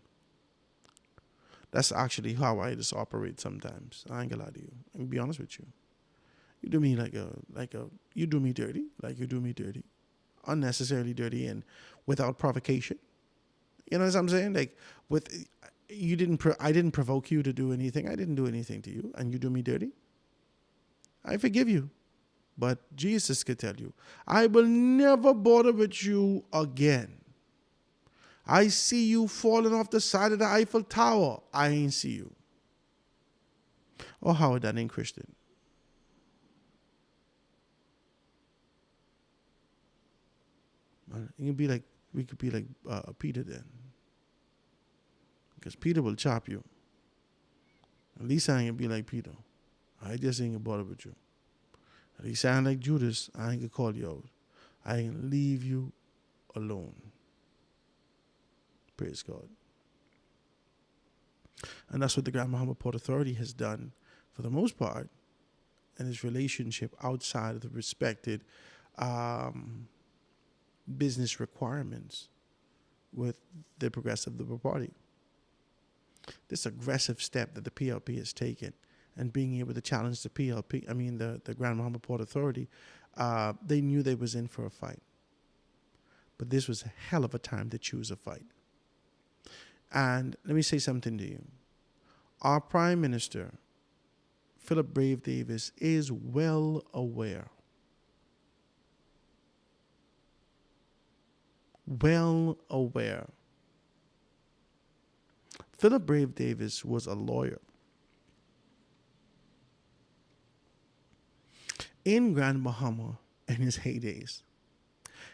That's actually how I just operate sometimes. I ain't gonna lie to you. I'm gonna be honest with you. You do me you do me dirty, like you do me dirty. Unnecessarily dirty and without provocation. You know what I'm saying? Like I didn't provoke you to do anything. I didn't do anything to you, and you do me dirty. I forgive you. But Jesus could tell you, I will never bother with you again. I see you falling off the side of the Eiffel Tower. I ain't see you. Or how that ain't Christian. We could be like Peter then. Because Peter will chop you. At least I ain't gonna be like Peter. I just ain't gonna bother with you. At least I ain't like Judas. I ain't gonna call you out. I ain't gonna leave you alone. Praise God. And that's what the Grand Bahama Port Authority has done for the most part in its relationship outside of the respected business requirements with the Progressive Liberal Party. This aggressive step that the PLP has taken and being able to challenge the the Grand Bahama Port Authority, they knew they was in for a fight. But this was a hell of a time to choose a fight. And let me say something to you. Our Prime Minister, Philip Brave Davis, is well aware. Well aware. Philip Brave Davis was a lawyer. In Grand Bahama in his heydays.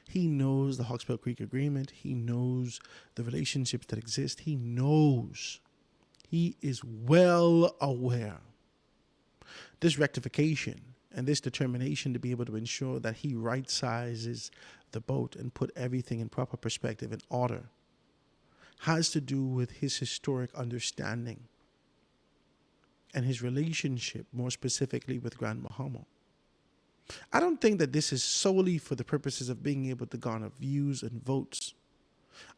He knows the Hawkesbury Creek Agreement. He knows the relationships that exist. He knows. He is well aware. This rectification and this determination to be able to ensure that he right-sizes the boat and put everything in proper perspective and order has to do with his historic understanding and his relationship, more specifically with Grand Bahama. I don't think that this is solely for the purposes of being able to garner views and votes.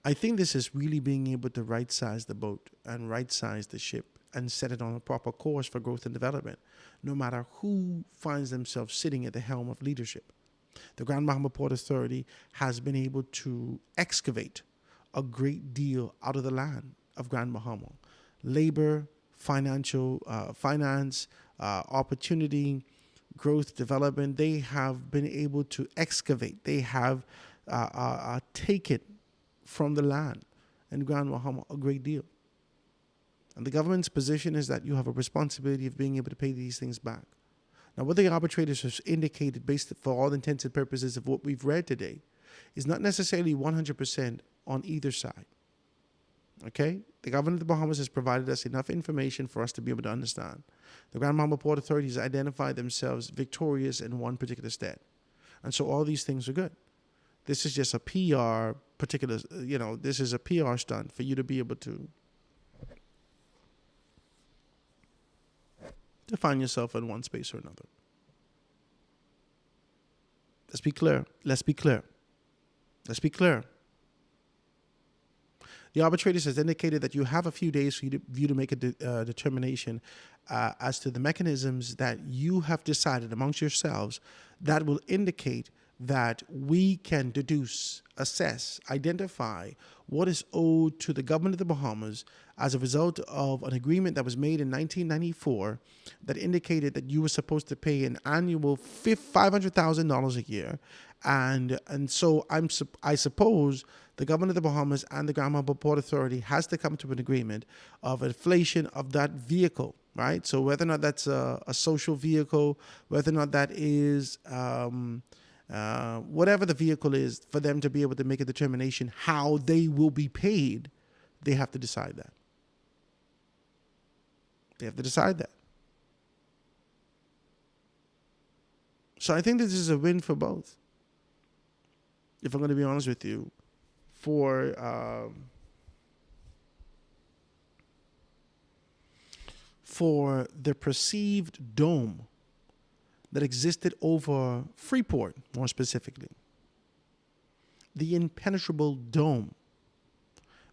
I think this is really being able to right-size the boat and right-size the ship and set it on a proper course for growth and development, no matter who finds themselves sitting at the helm of leadership. The Grand Bahama Port Authority has been able to excavate a great deal out of the land of Grand Bahama. Labor, finance, opportunity, growth, development, they have been able to excavate. They have taken from the land in Grand Bahama a great deal. And the government's position is that you have a responsibility of being able to pay these things back. Now, what the arbitrators have indicated, based for all intents and purposes of what we've read today, is not necessarily 100% on either side. Okay? The government of the Bahamas has provided us enough information for us to be able to understand. The Grand Bahama Port Authority has identified themselves victorious in one particular stat. And so all these things are good. This is just a PR particular, this is a PR stunt for you to be able to find yourself in one space or another. Let's be clear. Let's be clear. Let's be clear. The arbitrators has indicated that you have a few days for you to make a determination as to the mechanisms that you have decided amongst yourselves that will indicate that we can deduce, assess, identify what is owed to the government of the Bahamas as a result of an agreement that was made in 1994 that indicated that you were supposed to pay an annual $500,000 a year. And so I suppose the government of the Bahamas and the Grand Bahama Port Authority has to come to an agreement of inflation of that vehicle, right? So whether or not that's a social vehicle, whether or not that is whatever the vehicle is, for them to be able to make a determination how they will be paid, they have to decide that. They have to decide that. So I think this is a win for both, if I'm going to be honest with you, for the perceived dome that existed over Freeport, more specifically. The impenetrable dome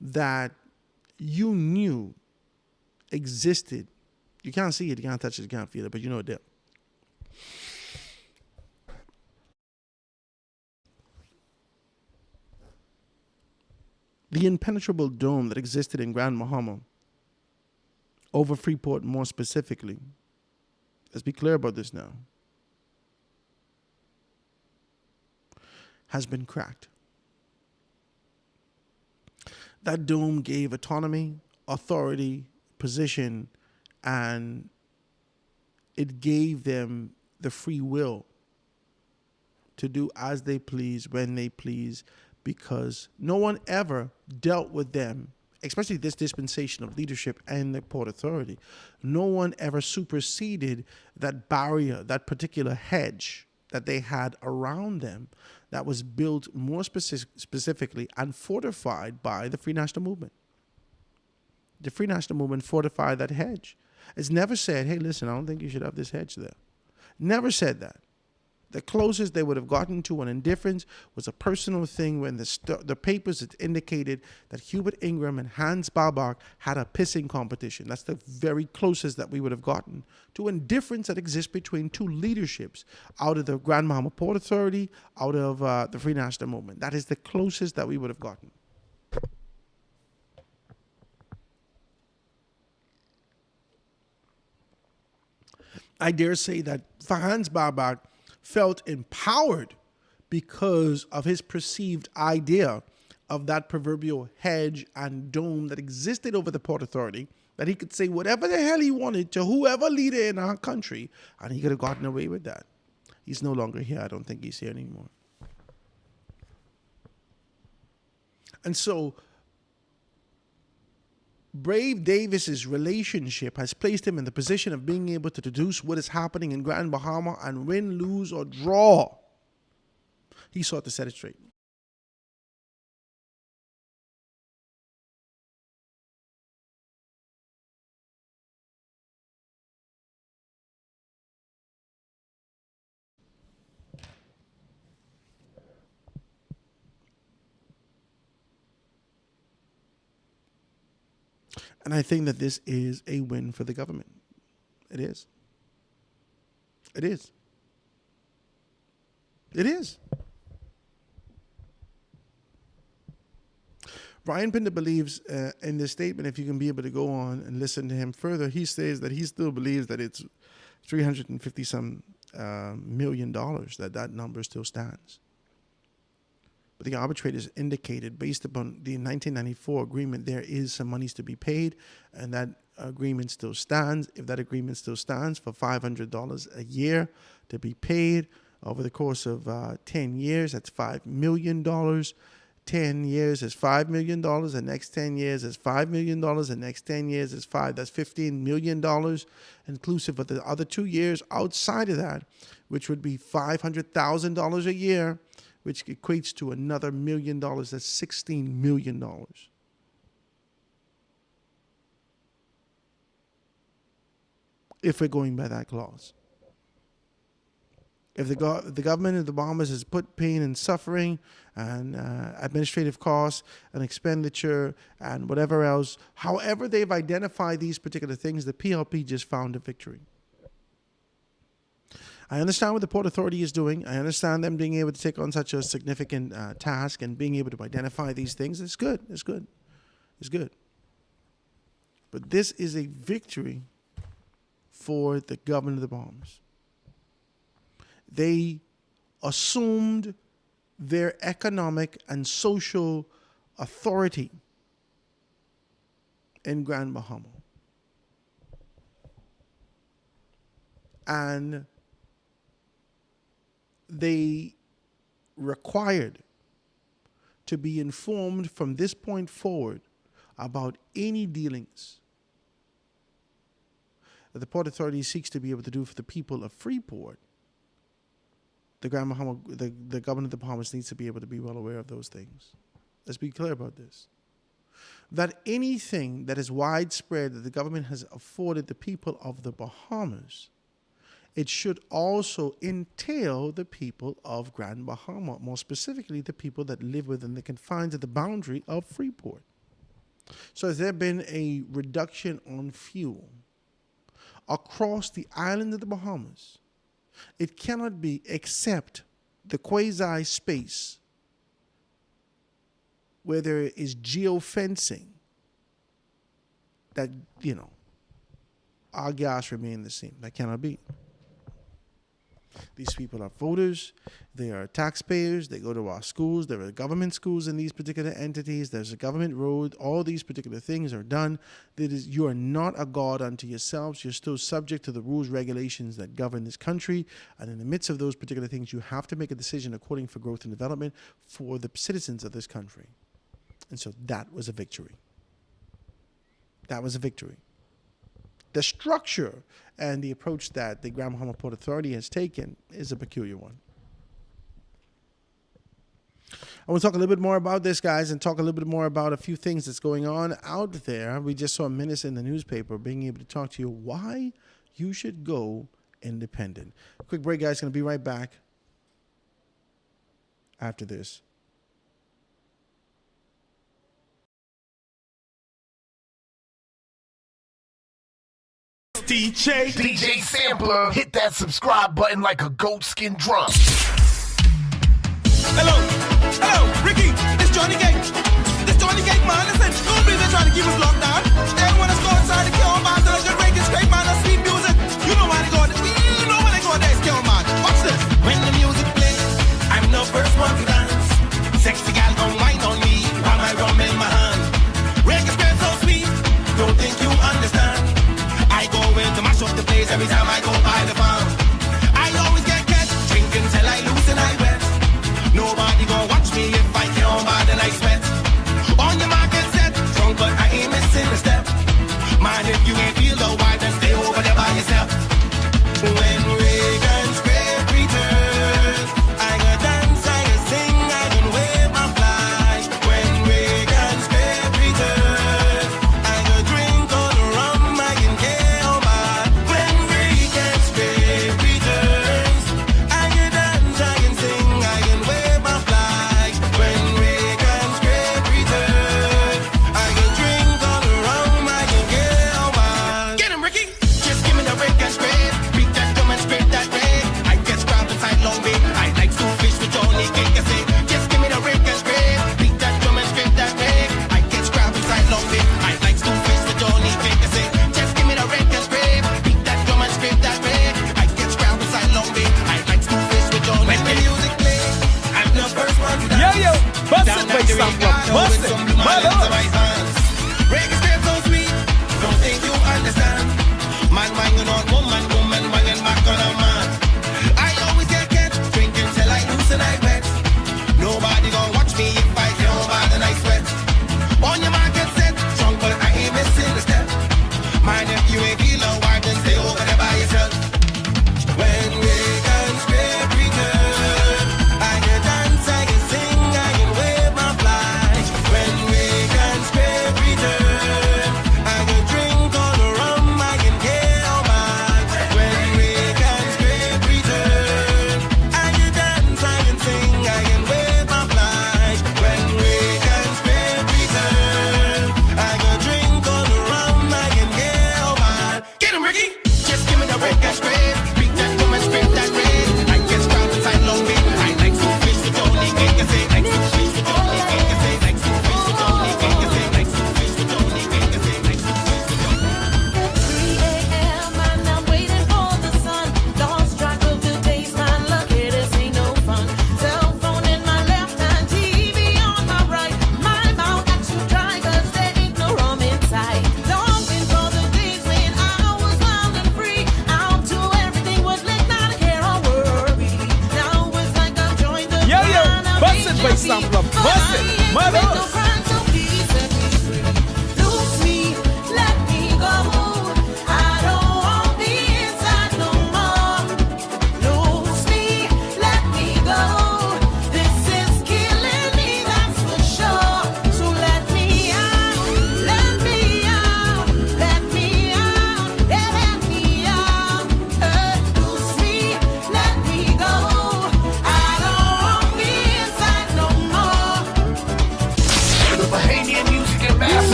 that you knew existed. You can't see it, you can't touch it, you can't feel it, but you know it there. The impenetrable dome that existed in Grand Bahama, over Freeport more specifically. Let's be clear about this now. Has been cracked. That dome gave autonomy, authority, position, and it gave them the free will to do as they please, when they please, because no one ever dealt with them, especially this dispensation of leadership and the Port Authority. No one ever superseded that barrier, that particular hedge that they had around them that was built more specifically and fortified by the Free National Movement. The Free National Movement fortified that hedge. It's never said, hey, listen, I don't think you should have this hedge there. Never said that. The closest they would have gotten to an indifference was a personal thing when the papers had indicated that Hubert Ingram and Hans Barbach had a pissing competition. That's the very closest that we would have gotten to indifference that exists between two leaderships out of the Grand Bahama Port Authority, out of the Free National Movement. That is the closest that we would have gotten. I dare say that Hans Barbach felt empowered because of his perceived idea of that proverbial hedge and dome that existed over the Port Authority, that he could say whatever the hell he wanted to whoever leader in our country, and he could have gotten away with that. He's no longer here. I don't think he's here anymore. And so Brave Davis's relationship has placed him in the position of being able to deduce what is happening in Grand Bahama and win, lose, or draw. He sought to set it straight. And I think that this is a win for the government. It is. It is. It is. Brian Pinder believes in this statement, if you can be able to go on and listen to him further, he says that he still believes that it's $350 million, that number still stands. But the arbitrators indicated, based upon the 1994 agreement, there is some monies to be paid, and that agreement still stands. If that agreement still stands for $500 a year to be paid over the course of 10 years, that's $5 million 10 years is $5 million. The next 10 years is $5 million. The next 10 years is that's $15 million, inclusive of the other 2 years outside of that, which would be $500,000 a year, which equates to another $1 million. That's $16 million. If we're going by that clause. If the government of the Bahamas has put pain and suffering and administrative costs and expenditure and whatever else, however they've identified these particular things, the PLP just found a victory. I understand what the Port Authority is doing. I understand them being able to take on such a significant task and being able to identify these things. It's good. It's good. It's good. But this is a victory for the government of the Bahamas. They assumed their economic and social authority in Grand Bahama. And they required to be informed from this point forward about any dealings that the Port Authority seeks to be able to do for the people of Freeport. The government of the Bahamas needs to be able to be well aware of those things. Let's be clear about this. That anything that is widespread that the government has afforded the people of the Bahamas, it should also entail the people of Grand Bahama, more specifically the people that live within the confines of the boundary of Freeport. So has there been a reduction on fuel across the island of the Bahamas? It cannot be except the quasi space where there is geofencing that, our gas remain the same. That cannot be. These people are voters. They are taxpayers. They go to our schools. There are government schools in these particular entities. There's a government road. All these particular things are done. You are not a god unto yourselves. You're still subject to the rules, regulations that govern this country. And in the midst of those particular things, you have to make a decision according for growth and development for the citizens of this country. And so that was a victory. That was a victory. The structure and the approach that the Grand Bahama Port Authority has taken is a peculiar one. I want to talk a little bit more about this, guys, and talk a little bit more about a few things that's going on out there. We just saw minutes in the newspaper being able to talk to you why you should go independent. Quick break, guys. Going to be right back after this. DJ Sampler, hit that subscribe button like a goatskin drum. Hello, Ricky, it's Johnny Gate. It's Johnny Gate, man. Listen, don't be there trying to keep us locked down. They want us to go inside the kill man, so just break it straight, man. That's sweet music. You know why they go there. You know when they go there, it's kill man. Watch this. When the music plays, I'm the first one to dance. Sexy gal gon' whine on me while my rum in my hand. Reggae spread so sweet, don't think you understand. I go in to mash up the place every time I go by the farm. I always get catch, drinking till I lose and I wet. Nobody gon' watch me if I kill bad and I sweat. On your market set, drunk but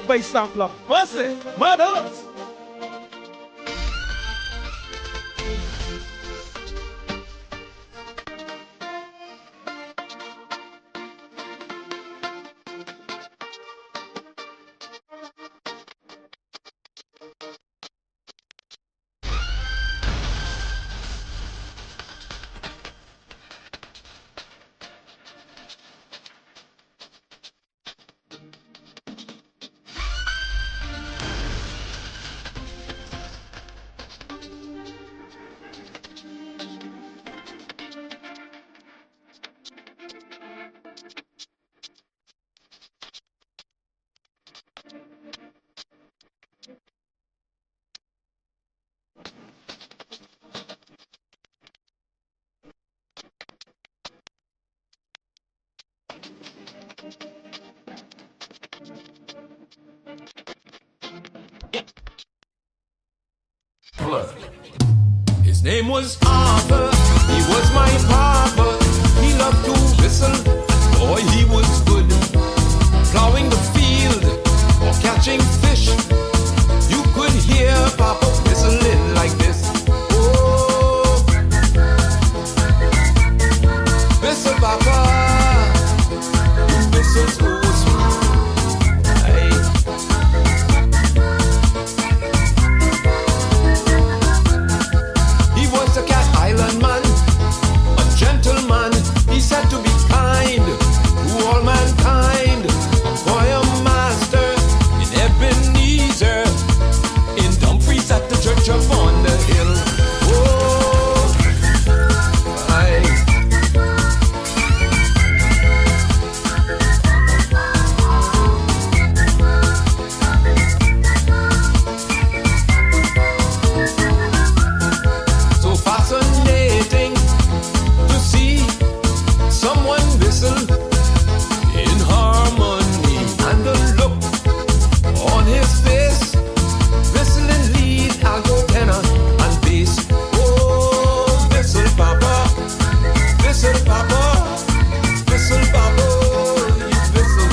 Busted bass sampler. Busted. Mothers. His name was Arthur, he was my papa. He loved to whistle, boy he was good. Plowing the field or catching fish, you could hear Papa whistling like this. Oh, whistle Papa, you whistle so sweet. Aye. He was a Cat Island man, a gentleman. He said to be kind to all mankind. A choir master in Ebenezer, in Dumfries at the church upon the hill. Oh, aye. So fascinating to see someone whistle in harmony, and the look on his face, whistling lead, alto, tenor, and bass. Oh, whistle Papa, whistle Papa, whistle Papa, you whistle.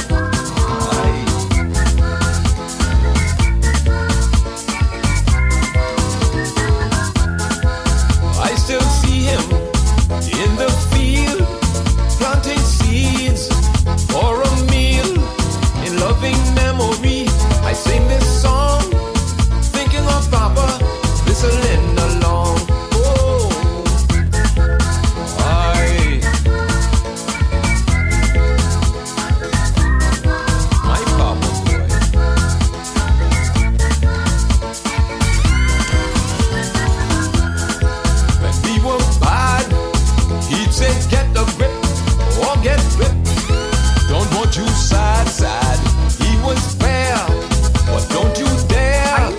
Aye. I still see him in the field, planting seeds for a meal. In loving memory, I sing this song, thinking of Papa, whistling along. Oh, aye. My Papa boy. When we were bad, he'd say, get a grip or get whipped. Don't want you sad, sad. He was fair, but don't you dare.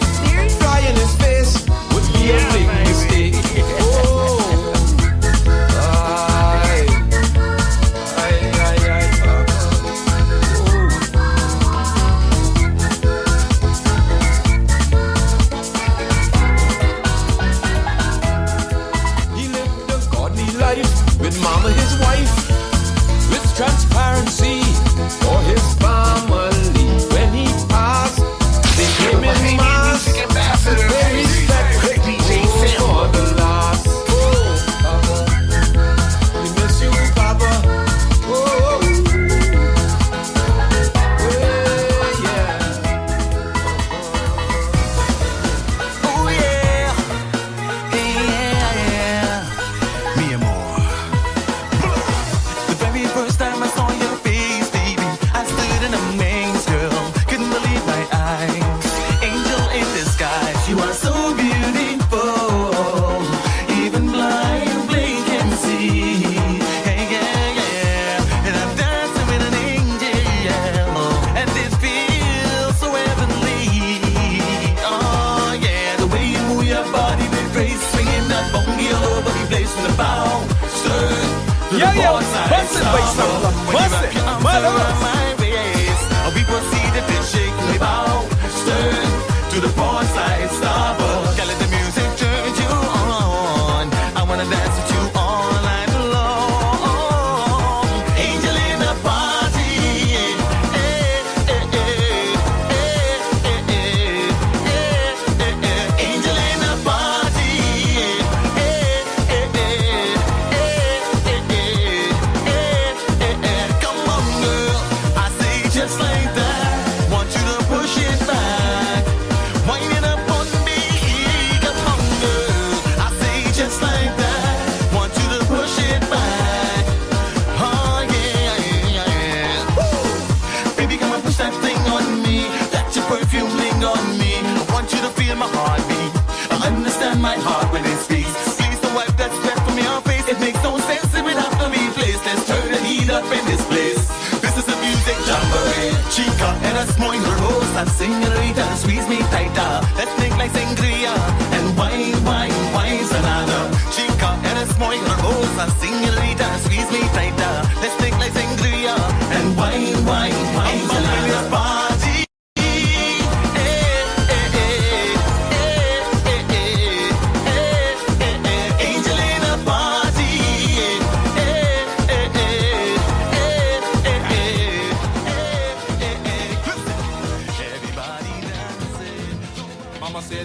Fly in his face would be a big mistake. Oh, aye. Aye, aye, aye, Papa. Oh. He lived a godly life with Mama, his wife, with transparency for his family. When he passed, they came in mass to pay respect for the last. Oh, Papa, we miss you, Papa. Oh, yeah. Oh yeah. Yeah. Mi amor. The very first time I saw your face, baby, I stood in a maze, girl. Couldn't believe my eyes. Angel in disguise, you are so beautiful. Even blind can see. Hey, yeah. And I'm dancing with an angel, and it feels so heavenly. Oh yeah, the way you move your body with grace, swinging that bongi all over the place with a bow. Stir. Yo, busted bass sampler. Busted. Mothers. We proceeded to shake the bow, stern to the port side starboard. Gotta let the music turn you on. I wanna dance with you all night long. Angel in the party. Hey, hey, hey, hey. my heart when it speaks. Please don't wipe that sweat from your face. It makes no sense if it have to be placed. Let's turn the heat up in this place. This is a music jamboree. Chica and a small rosa, señorita, squeeze me tighter. Let's make like sangria and wine, wine, wine, salada. Chica and a small rosa, señorita, squeeze me tighter. Let's make like sangria and wine, wine, wine, salada. Party.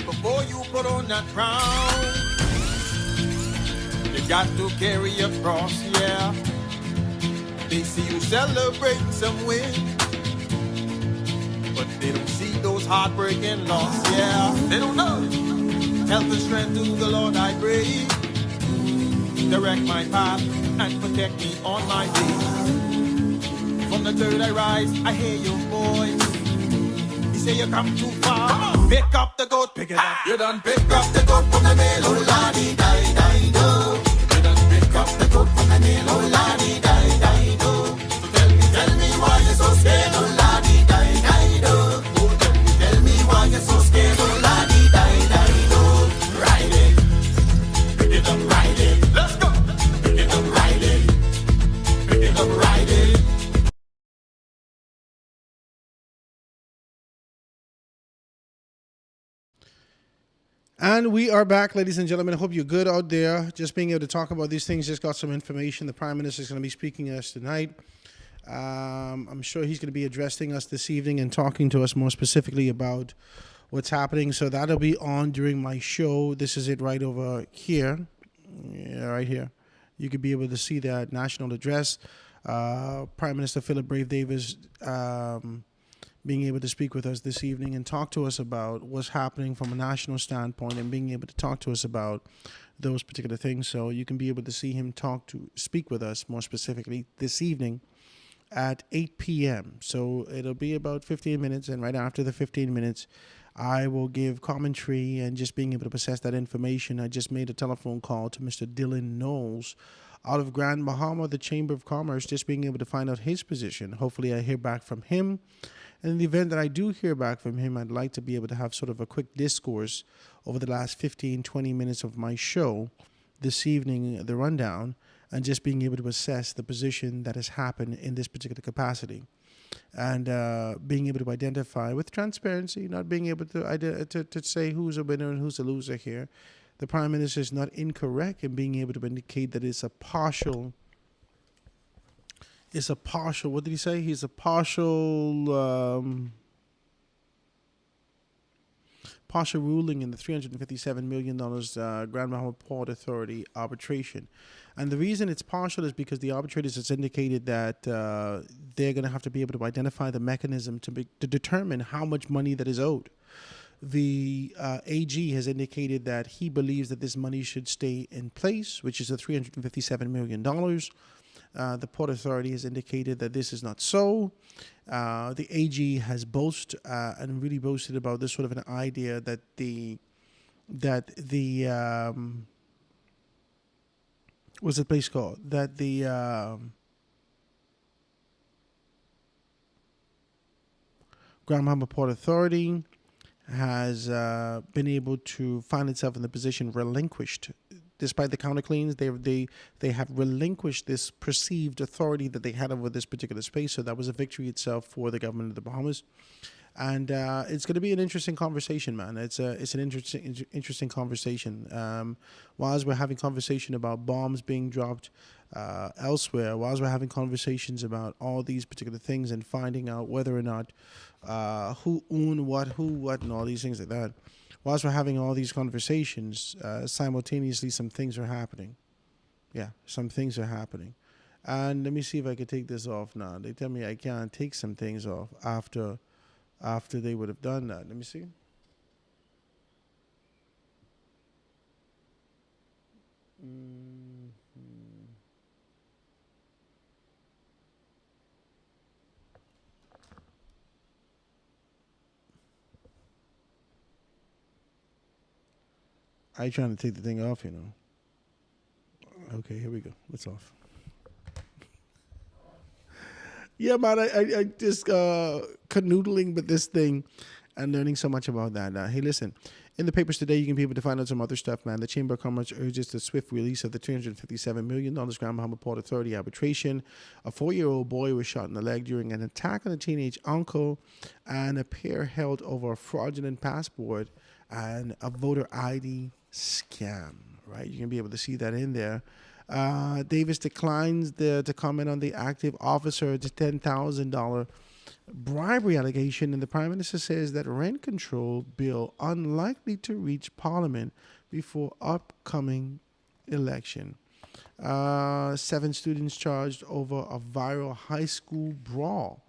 Before you put on that crown, you got to carry your cross, yeah. They see you celebrate some win, but they don't see those heartbreaking loss, yeah. They don't know. Health and strength to the Lord I pray. Direct my path and protect me on my way. From the third I rise, I hear your voice. Say you come too far. Pick up the goat, pick it up. You done pick up the goat from the mill, oh ladi die die do. You done pick up the goat from the mill, oh ladi die die do. So tell me why you're so scared, oh ladi die die do. Oh, tell me why you're so scared, oh ladi die die do. Ride it, pick it up, ride it. Let's go. Pick it up, ride it. Pick it up, ride it. And we are back, ladies and gentlemen. I hope you're good out there. Just being able to talk about these things, just got some information. The Prime Minister is going to be speaking to us tonight. I'm sure he's going to be addressing us this evening and talking to us more specifically about what's happening. So that'll be on during my show. This is it right over here. Yeah, right here. You could be able to see that national address. Prime Minister Philip Brave Davis being able to speak with us this evening and talk to us about what's happening from a national standpoint and being able to talk to us about those particular things. So you can be able to see him speak with us more specifically this evening at 8 p.m. So it'll be about 15 minutes, and right after the 15 minutes, I will give commentary and just being able to process that information. I just made a telephone call to Mr. Dylan Knowles out of Grand Bahama, the Chamber of Commerce, just being able to find out his position. Hopefully I hear back from him. And in the event that I do hear back from him, I'd like to be able to have sort of a quick discourse over the last 15, 20 minutes of my show this evening, the rundown, and just being able to assess the position that has happened in this particular capacity. And being able to identify with transparency, not being able to say who's a winner and who's a loser here. The Prime Minister is not incorrect in being able to indicate that it's a partial, what did he say? He's a partial ruling in the $357 million Grand Bahama Port Authority arbitration. And the reason it's partial is because the arbitrators has indicated that they're going to have to be able to identify the mechanism to determine how much money that is owed. The AG has indicated that he believes that this money should stay in place, which is the $357 million. The Port Authority has indicated that this is not so. The AG has boasted and really boasted about this sort of an idea that the what's the place called? That the Grand Bahama Port Authority has been able to find itself in the position relinquished. Despite the counterclaims, they have relinquished this perceived authority that they had over this particular space. So that was a victory itself for the government of the Bahamas. And it's going to be an interesting conversation, man. It's an interesting conversation. Whilst we're having conversation about bombs being dropped elsewhere, whilst we're having conversations about all these particular things and finding out whether or not who owned what, and all these things like that. Whilst we're having all these conversations, simultaneously some things are happening. Yeah, some things are happening. And let me see if I can take this off now. They tell me I can't take some things off after they would have done that. Let me see. I trying to take the thing off, you know. Okay, here we go. It's off. Yeah, man, I just canoodling with this thing and learning so much about that. Hey, listen, in the papers today, you can be able to find out some other stuff, man. The Chamber of Commerce urges the swift release of the $357 million Grand Bahama Port Authority arbitration. A 4-year-old boy was shot in the leg during an attack on a teenage uncle, and a pair held over a fraudulent passport and a voter ID scam, right? You can be able to see that in there. Davis declines to comment on the active officer to $10,000 bribery allegation, and the Prime Minister says that rent control bill unlikely to reach Parliament before upcoming election. 7 students charged over a viral high school brawl.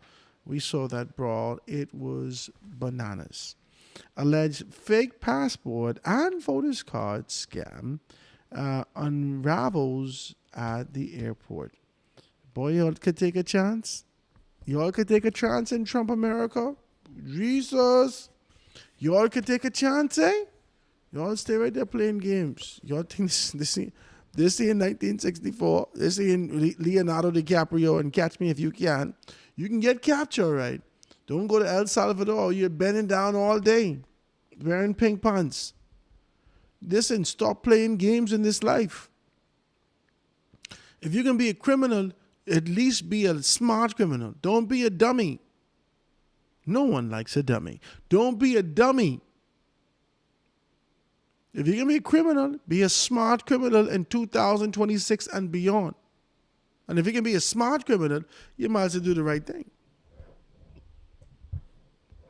We saw that brawl. It was bananas. Alleged fake passport and voters card scam unravels at the airport. Boy, y'all could take a chance. Y'all could take a chance in Trump America. Jesus. Y'all could take a chance, eh? Y'all stay right there playing games. Y'all think this ain't 1964. This ain't Leonardo DiCaprio and Catch Me If You Can. You can get captured, right? Don't go to El Salvador. You're bending down all day, wearing pink pants. Listen, stop playing games in this life. If you're going to be a criminal, at least be a smart criminal. Don't be a dummy. No one likes a dummy. Don't be a dummy. If you're going to be a criminal, be a smart criminal in 2026 and beyond. And if you can be a smart criminal, you might as well do the right thing.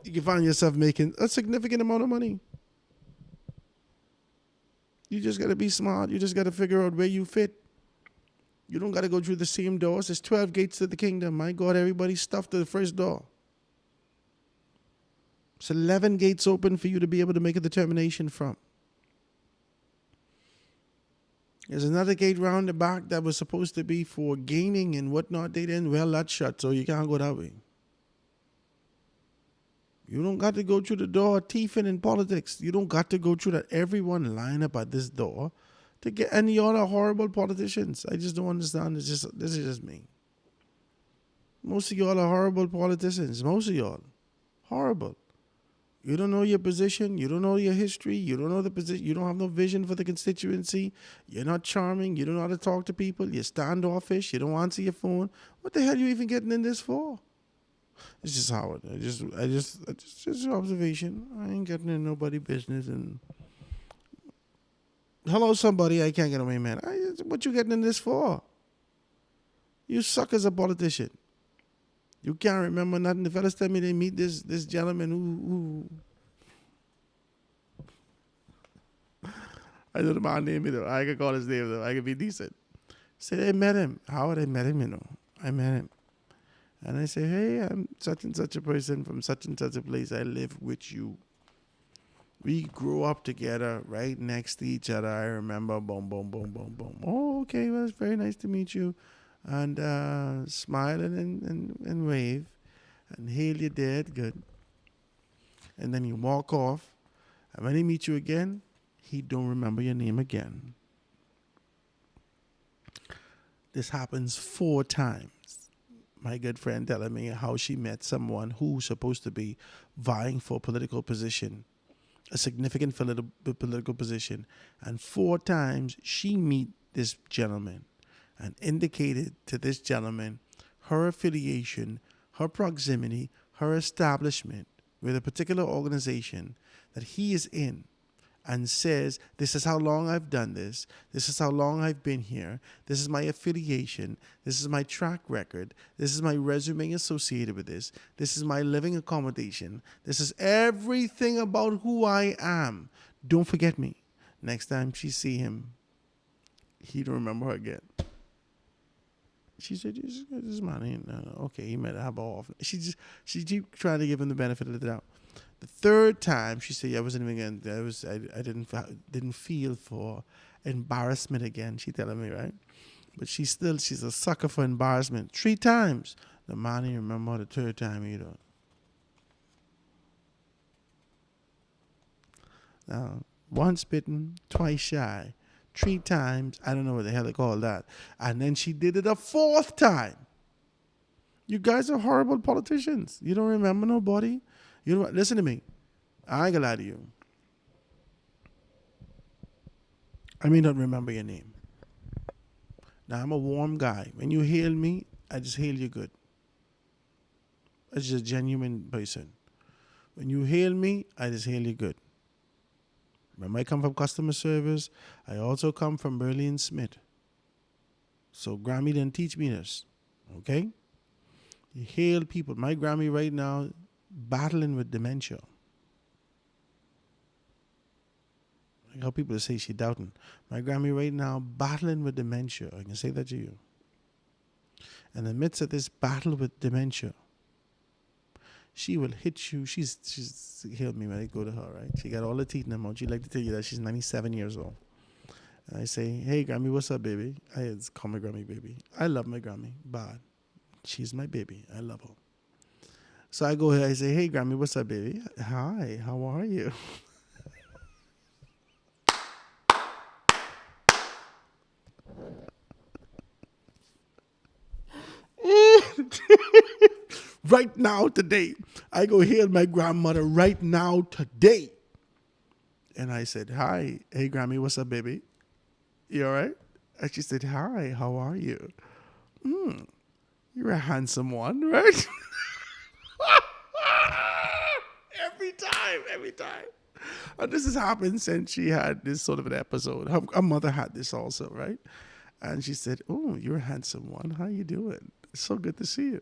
You can find yourself making a significant amount of money. You just got to be smart. You just got to figure out where you fit. You don't got to go through the same doors. There's 12 gates to the kingdom. My God, everybody's stuffed to the first door. It's 11 gates open for you to be able to make a determination from. There's another gate round the back that was supposed to be for gaming and whatnot. They didn't, well, that's shut, so you can't go that way. You don't got to go through the door thieving in politics. You don't got to go through that. Everyone line up at this door to get, and y'all are horrible politicians. I just don't understand. This is just me. Most of y'all are horrible politicians. Most of y'all. Horrible. You don't know your position. You don't know your history. You don't know the position. You don't have no vision for the constituency. You're not charming. You don't know how to talk to people. You're standoffish. You don't answer your phone. What the hell are you even getting in this for? It's just Howard. Just observation. I ain't getting in nobody's business. And hello, somebody. I can't get away, man. What you getting in this for? You suck as a politician. You can't remember nothing. The fellas tell me they meet this gentleman who I know the man name though. I can call his name though. I can be decent. Say I met him. Howard, I met him, you know. I met him. And I say, hey, I'm such and such a person from such and such a place. I live with you. We grew up together right next to each other. I remember, boom, boom, boom, boom, boom. Oh, okay, well, it's very nice to meet you. And smile and wave. And hail you dead, good. And then you walk off. And when he meets you again, he don't remember your name again. This happens 4 times. My good friend telling me how she met someone who's supposed to be vying for a political position, a significant political position, and 4 times she meet this gentleman and indicated to this gentleman her affiliation, her proximity, her establishment with a particular organization that he is in, and says, this is how long I've done this. This is how long I've been here. This is my affiliation. This is my track record. This is my resume associated with this. This is my living accommodation. This is everything about who I am. Don't forget me. Next time she see him, he don't remember her again. She said, this man, okay, he might have off. She keep trying to give him the benefit of the doubt. The 3rd time, she said, I wasn't even going. I didn't feel for embarrassment again. She telling me, right? But she's a sucker for embarrassment. 3 times. The man didn't remember the 3rd time either. Now, once bitten, twice shy, 3 times. I don't know what the hell they call that. And then she did it a 4th time. You guys are horrible politicians. You don't remember nobody. You know what? Listen to me. I ain't gonna lie to you. I may not remember your name. Now, I'm a warm guy. When you hail me, I just hail you good. It's just a genuine person. When you hail me, I just hail you good. Remember, I come from customer service. I also come from Burley and Smith. So Grammy didn't teach me this. Okay? You hail people. My Grammy right now battling with dementia. I got people to say she doubting. My Grammy right now battling with dementia. I can say that to you. In the midst of this battle with dementia, she will hit you. She's healed me when I go to her, right? She got all the teeth in her mouth. She'd like to tell you that she's 97 years old. And I say, hey, Grammy, what's up, baby? I call my Grammy baby. I love my Grammy. Bad. She's my baby. I love her. So I go here. I say, hey, Grammy, what's up, baby? Hi, how are you? Right now, today, I go hear my grandmother right now, today. And I said, hi, hey, Grammy, what's up, baby? You all right? And she said, hi, how are you? You're a handsome one, right? Every time. And this has happened since she had this sort of an episode. Her mother had this also, right? And she said, oh, you're a handsome one. How you doing? It's so good to see you.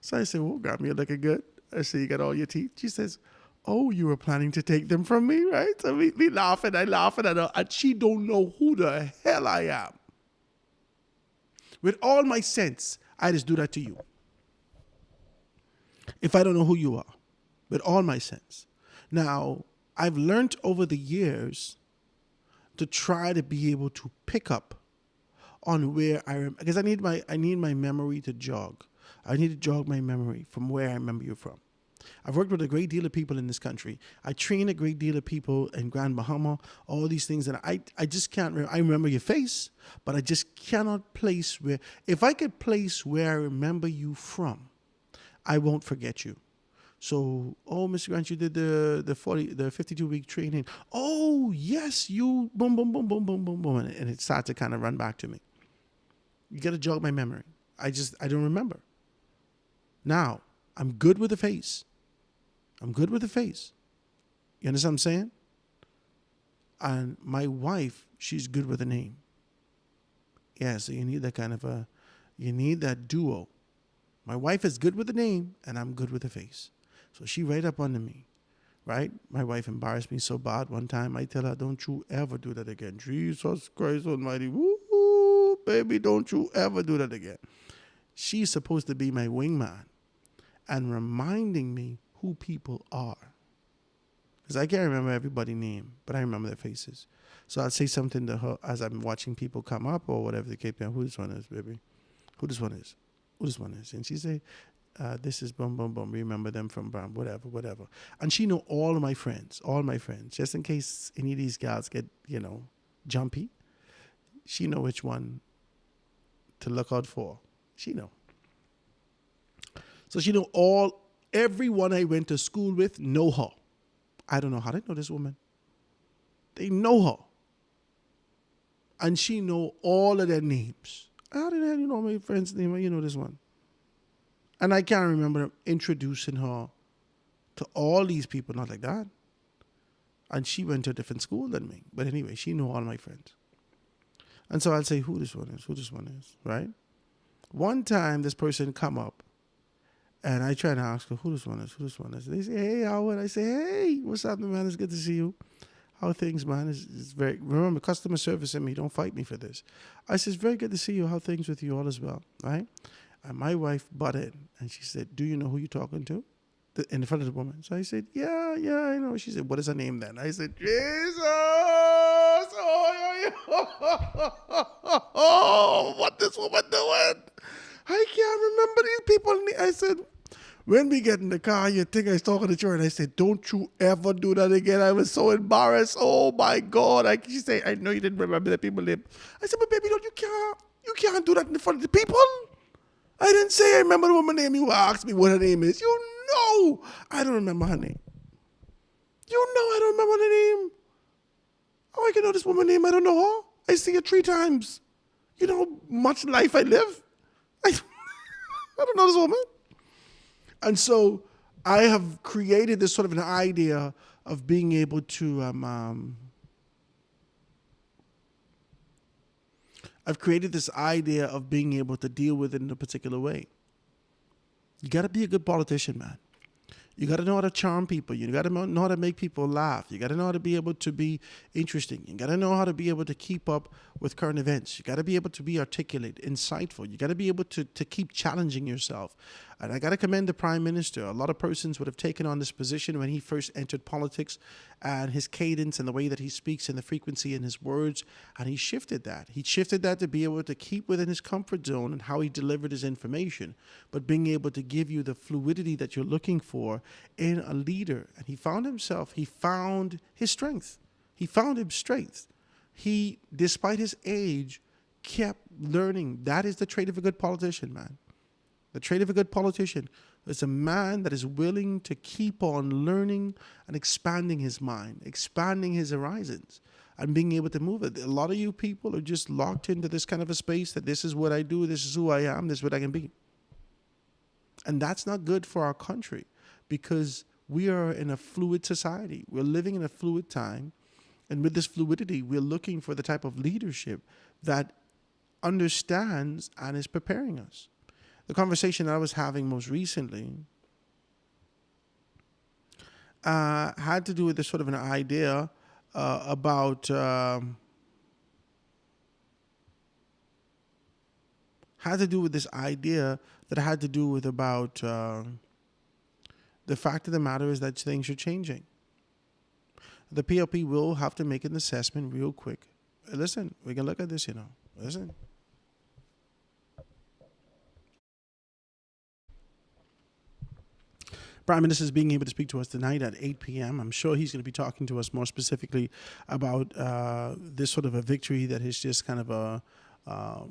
So I said, well, Grammy, you're looking good. I said, you got all your teeth? She says, oh, you were planning to take them from me, right? So we laughing, I laughing at her, and she don't know who the hell I am. With all my sense, I just do that to you. If I don't know who you are, with all my sense. Now, I've learned over the years to try to be able to pick up on where I am, because I need my memory to jog. I need to jog my memory from where I remember you from. I've worked with a great deal of people in this country. I train a great deal of people in Grand Bahama, all these things that I just can't remember. I remember your face, but I just cannot place where. If I could place where I remember you from, I won't forget you. So, oh, Mr. Grant, you did the 52-week training. Oh, yes, you, boom, boom, boom, boom, boom, boom, boom. And it starts to kind of run back to me. You got to jog my memory. I don't remember. Now, I'm good with the face. You understand what I'm saying? And my wife, she's good with a name. Yeah, so you need that kind of you need that duo. My wife is good with the name, and I'm good with the face. So she right up under me, right? My wife embarrassed me so bad one time. I tell her, don't you ever do that again. Jesus Christ almighty. Woo, baby, don't you ever do that again. She's supposed to be my wingman and reminding me who people are. Because I can't remember everybody's name, but I remember their faces. So I'd say something to her as I'm watching people come up or whatever the case may be. Who this one is, baby? Who this one is? Who this one is? And she say, this is boom, boom, boom. Remember them from Brown, whatever. And she know all my friends, just in case any of these gals get, jumpy. She know which one to look out for. She know. So she know everyone I went to school with know her. I don't know how they know this woman. They know her. And she know all of their names. How did I know my friend's name? You know this one. And I can't remember introducing her to all these people, not like that. And she went to a different school than me. But anyway, she knew all my friends. And so I'll say, who this one is, right? One time, this person come up, and I try to ask her, who this one is. They say, hey, Howard. I say, hey, what's up, man? It's good to see you. How are things, man? It's very, remember, customer service in me. Don't fight me for this. I said, it's very good to see you. How things with you all as well, right? And my wife butted, and she said, do you know who you're talking to? In front of the woman. So I said, yeah, I know. She said, what is her name then? I said, Jesus! Oh, what this woman doing? I can't remember these people. I said, When we get in the car, you think I was talking to her, and I said, "Don't you ever do that again." I was so embarrassed. Oh my God! She said, "I know you didn't remember the people name." I said, "But baby, you can't do that in front of the people." I didn't say I remember the woman's name. You asked me what her name is. You know I don't remember her name. You know I don't remember the name. How I can know this woman's name? I don't know her. I see her 3 times. You know how much life I live? I don't know this woman. And so I have created this sort of an idea of being able to I've created this idea of being able to deal with it in a particular way. You got to be a good politician, man. You got to know how to charm people. You got to know how to make people laugh. You got to know how to be able to be interesting. You got to know how to be able to keep up with current events. You got to be able to be articulate, insightful. You got to be able to keep challenging yourself. And I got to commend the Prime Minister. A lot of persons would have taken on this position when he first entered politics, and his cadence and the way that he speaks and the frequency in his words. And he shifted that. He shifted that to be able to keep within his comfort zone and how he delivered his information, but being able to give you the fluidity that you're looking for in a leader. And he found his strength. He found his strength. He, despite his age, kept learning. That is the trait of a good politician, man. The trait of a good politician is a man that is willing to keep on learning and expanding his mind, expanding his horizons, and being able to move it. A lot of you people are just locked into this kind of a space that this is what I do, this is who I am, this is what I can be. And that's not good for our country, because we are in a fluid society. We're living in a fluid time. And with this fluidity, we're looking for the type of leadership that understands and is preparing us. The conversation I was having most recently had to do with this sort of an idea about had to do with this idea that had to do with about the fact of the matter is that things are changing. The PLP will have to make an assessment real quick. Listen, we can look at this, Listen. Prime Minister is being able to speak to us tonight at 8 p.m. I'm sure he's going to be talking to us more specifically about this sort of a victory that has just kind of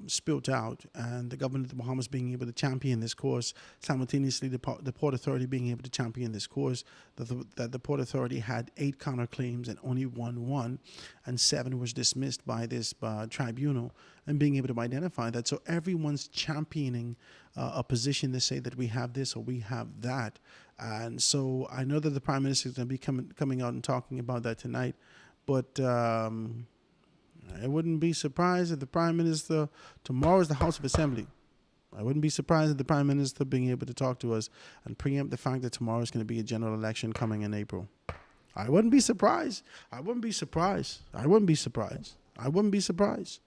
spilt out, and the government of the Bahamas being able to champion this cause, simultaneously the Port Authority being able to champion this cause, that the Port Authority had 8 counterclaims and only won, and 7 was dismissed by this tribunal, and being able to identify that. So everyone's championing a position to say that we have this or we have that. And so I know that the Prime Minister is going to be coming out and talking about that tonight, but I wouldn't be surprised if the Prime Minister, tomorrow is the House of Assembly. I wouldn't be surprised if the Prime Minister being able to talk to us and preempt the fact that tomorrow is going to be a general election coming in April. I wouldn't be surprised. I wouldn't be surprised. I wouldn't be surprised. I wouldn't be surprised.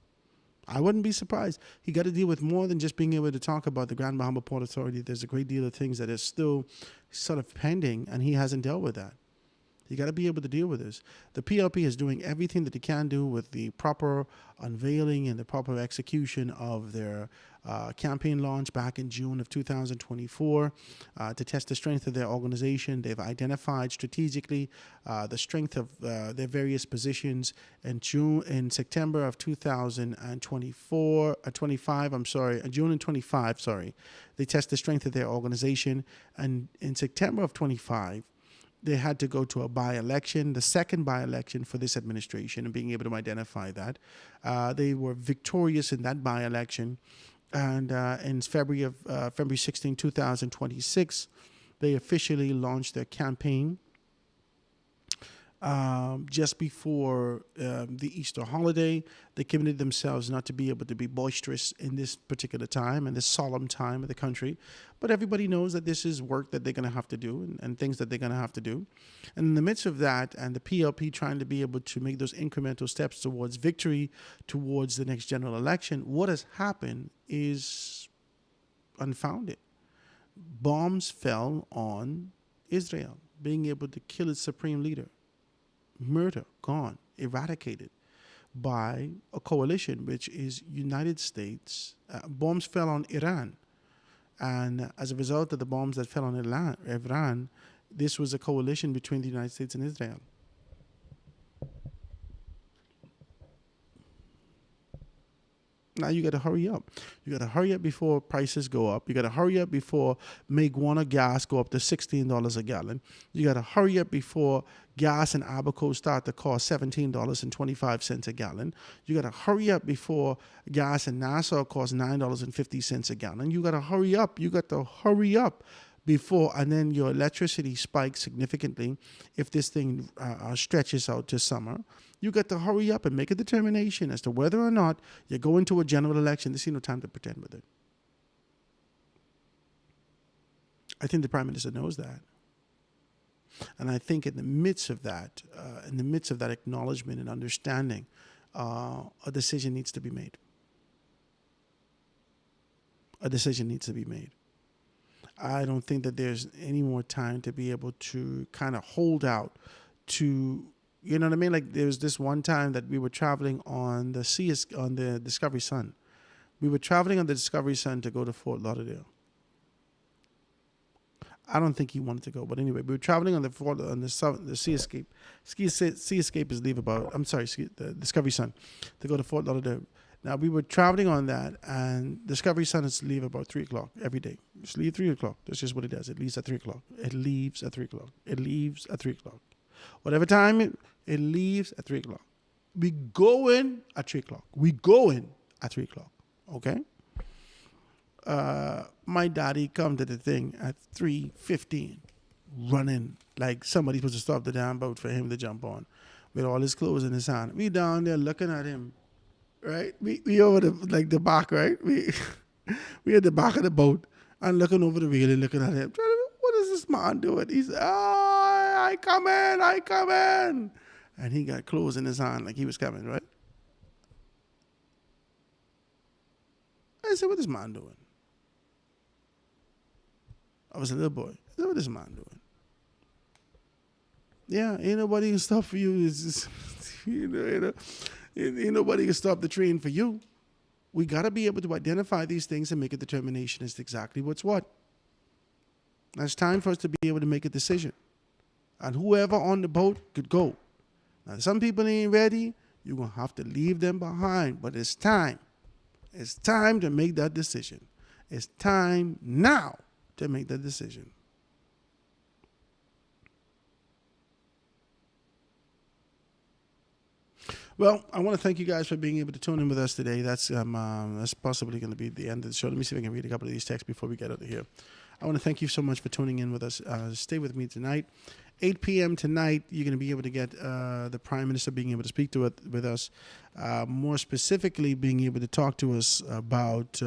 I wouldn't be surprised. He got to deal with more than just being able to talk about the Grand Bahama Port Authority. There's a great deal of things that are still sort of pending, and he hasn't dealt with that. You got to be able to deal with this. The PLP is doing everything that they can do with the proper unveiling and the proper execution of their campaign launch back in June of 2024 to test the strength of their organization. They've identified strategically the strength of their various positions. In September of 2025, June and 25, they test the strength of their organization. And in September of 25, they had to go to a by-election, the second by-election for this administration, and being able to identify that. They were victorious in that by-election. And in February 16, 2026, they officially launched their campaign just before the Easter holiday. They committed themselves not to be able to be boisterous in this particular time and this solemn time of the country. But everybody knows that this is work that they're going to have to do and things that they're going to have to do. And in the midst of that, and the PLP trying to be able to make those incremental steps towards victory, towards the next general election, what has happened is unfounded. Bombs fell on Israel, being able to kill its supreme leader. Murder, gone, eradicated by a coalition, which is United States. Bombs fell on Iran, And as a result of the bombs that fell on Iran, this was a coalition between the United States and Israel. Now you got to hurry up. You got to hurry up before prices go up. You got to hurry up before Maguana gas go up to $16 a gallon. You got to hurry up before gas and Abaco start to cost $17.25 a gallon. You got to hurry up before gas and Nassau cost $9.50 a gallon. You got to hurry up. You got to hurry up before, and then your electricity spikes significantly if this thing stretches out to summer. You got to hurry up and make a determination as to whether or not you're going to a general election. There's no time to pretend with it. I think the Prime Minister knows that. And I think in the midst of that, acknowledgement and understanding, a decision needs to be made. A decision needs to be made. I don't think that there's any more time to be able to kind of hold out to, you know what I mean? Like there was this one time that we were traveling on the Discovery Sun. We were traveling on the Discovery Sun to go to Fort Lauderdale. I don't think he wanted to go, but anyway, we were traveling on the Sea Escape. Sea Escape is the Discovery Sun to go to Fort Lauderdale. Now, we were traveling on that, and Discovery Sun is to leave about 3 o'clock every day. Just leave 3 o'clock. That's just what it does. It leaves at 3 o'clock. It leaves at 3 o'clock. It leaves at 3 o'clock. Whatever time it leaves at 3 o'clock. We go in at 3 o'clock. We go in at 3 o'clock. Okay? My daddy come to the thing at 3:15, running like somebody's supposed to stop the damn boat for him to jump on with all his clothes in his hand. We down there looking at him. Right, we over the back, right? We at the back of the boat and looking over the railing, looking at him. What is this man doing? He said, "Oh, I come in," and he got clothes in his hand like he was coming, right? I said, "What is this man doing?" I was a little boy. I said, "What is this man doing?" Yeah, ain't nobody can stop for you. It's just, Ain't nobody can stop the train for you. We got to be able to identify these things and make a determination as to exactly what's what. Now it's time for us to be able to make a decision. And whoever on the boat could go. Now some people ain't ready. You're going to have to leave them behind. But it's time. It's time to make that decision. It's time now to make that decision. Well, I want to thank you guys for being able to tune in with us today. That's possibly going to be the end of the show. Let me see if I can read a couple of these texts before we get out of here. I want to thank you so much for tuning in with us. Stay with me tonight. 8 p.m. tonight, you're going to be able to get the Prime Minister being able to speak to it with us. More specifically, being able to talk to us about...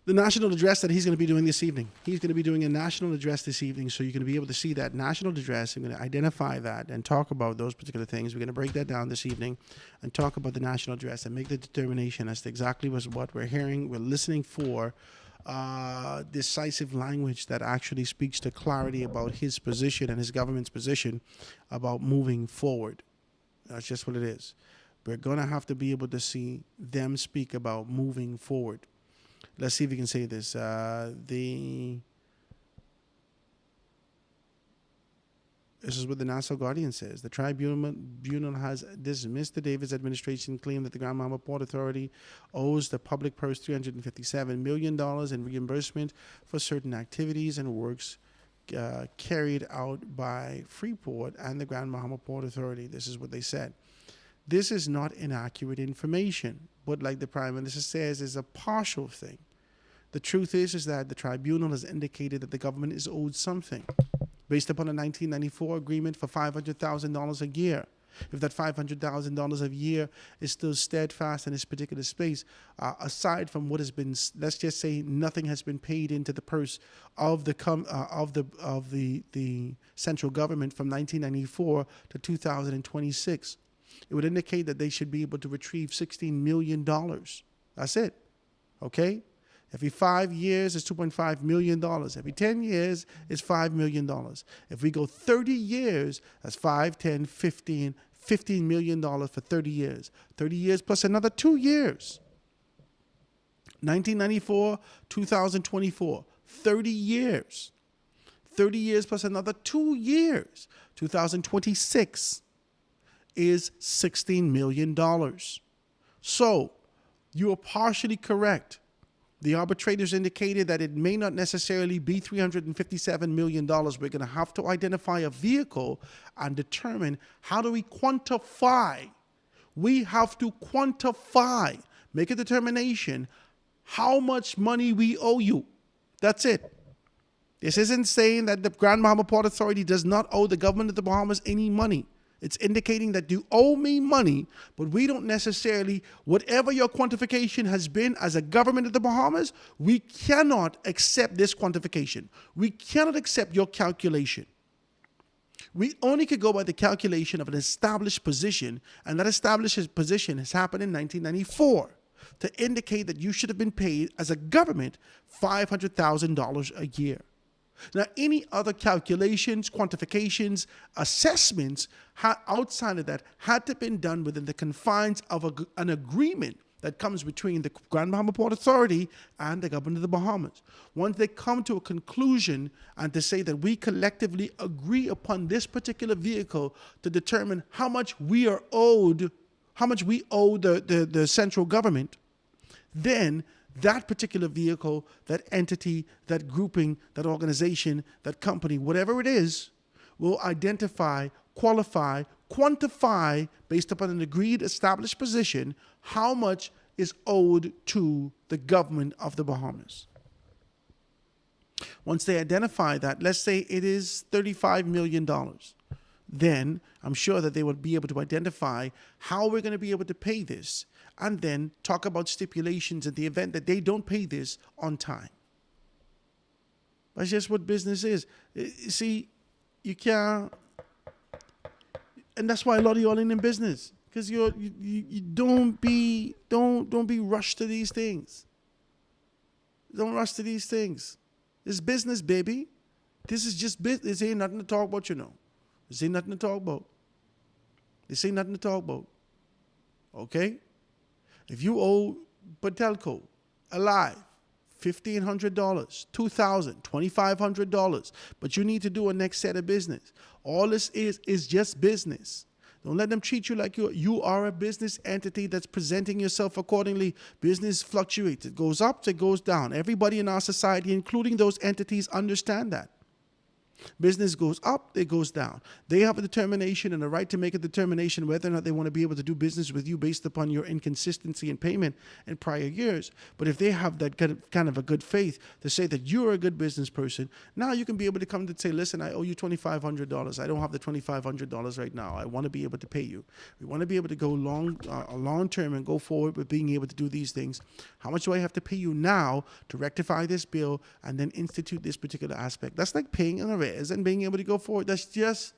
the national address that he's going to be doing this evening. He's going to be doing a national address this evening, so you're going to be able to see that national address. I'm going to identify that and talk about those particular things. We're going to break that down this evening and talk about the national address and make the determination as to exactly what we're hearing. We're listening for decisive language that actually speaks to clarity about his position and his government's position about moving forward. That's just what it is. We're going to have to be able to see them speak about moving forward. Let's see if we can say this. This is what the Nassau Guardian says. The tribunal has dismissed the Davis administration claim that the Grand Bahama Port Authority owes the public purse $357 million in reimbursement for certain activities and works carried out by Freeport and the Grand Bahama Port Authority. This is what they said. This is not inaccurate information, but like the Prime Minister says, is a partial thing. The truth is that the tribunal has indicated that the government is owed something based upon a 1994 agreement for $500,000 a year. If that $500,000 a year is still steadfast in this particular space, aside from what has been, let's just say nothing has been paid into the purse of the central government from 1994 to 2026. It would indicate that they should be able to retrieve $16 million. That's it. Okay? Every 5 years is $2.5 million. Every 10 years is $5 million. If we go 30 years, that's 5, 10, 15, $15 million for 30 years. 30 years plus another 2 years. 1994, 2024, 30 years. 30 years plus another 2 years. 2026 is $16 million. So, you are partially correct. The arbitrators indicated that it may not necessarily be $357 million. We're going to have to identify a vehicle and determine how do we quantify. We have to quantify, make a determination how much money we owe you. That's it. This isn't saying that the Grand Bahama Port Authority does not owe the government of the Bahamas any money. It's indicating that you owe me money, but we don't necessarily, whatever your quantification has been as a government of the Bahamas, we cannot accept this quantification. We cannot accept your calculation. We only could go by the calculation of an established position, and that established position has happened in 1994 to indicate that you should have been paid as a government $500,000 a year. Now, any other calculations, quantifications, assessments outside of that had to have been done within the confines of an agreement that comes between the Grand Bahama Port Authority and the government of the Bahamas. Once they come to a conclusion and to say that we collectively agree upon this particular vehicle to determine how much we are owed, how much we owe the central government, then that particular vehicle, that entity, that grouping, that organization, that company, whatever it is, will identify, qualify, quantify, based upon an agreed established position, how much is owed to the government of the Bahamas. Once they identify that, let's say it is $35 million, then I'm sure that they would be able to identify how we're going to be able to pay this, and then talk about stipulations in the event that they don't pay this on time. That's just what business is. See, you can't, and that's why a lot of y'all in business, because you don't be rushed to these things. Don't rush to these things. It's business, baby. This is just business. This ain't nothing to talk about, you know. This ain't nothing to talk about. This ain't nothing to talk about. Okay? If you owe Patelco alive $1,500, $2,000, $2,500, but you need to do a next set of business, all this is just business. Don't let them treat you like you are a business entity that's presenting yourself accordingly. Business fluctuates. It goes up, it goes down. Everybody in our society, including those entities, understand that. Business goes up, it goes down. They have a determination and a right to make a determination whether or not they want to be able to do business with you based upon your inconsistency in payment in prior years. But if they have that kind of a good faith to say that you're a good business person, now you can be able to come and say, listen, I owe you $2,500. I don't have the $2,500 right now. I want to be able to pay you. We want to be able to go long term and go forward with being able to do these things. How much do I have to pay you now to rectify this bill and then institute this particular aspect? That's like paying an arrears and being able to go forward. That's just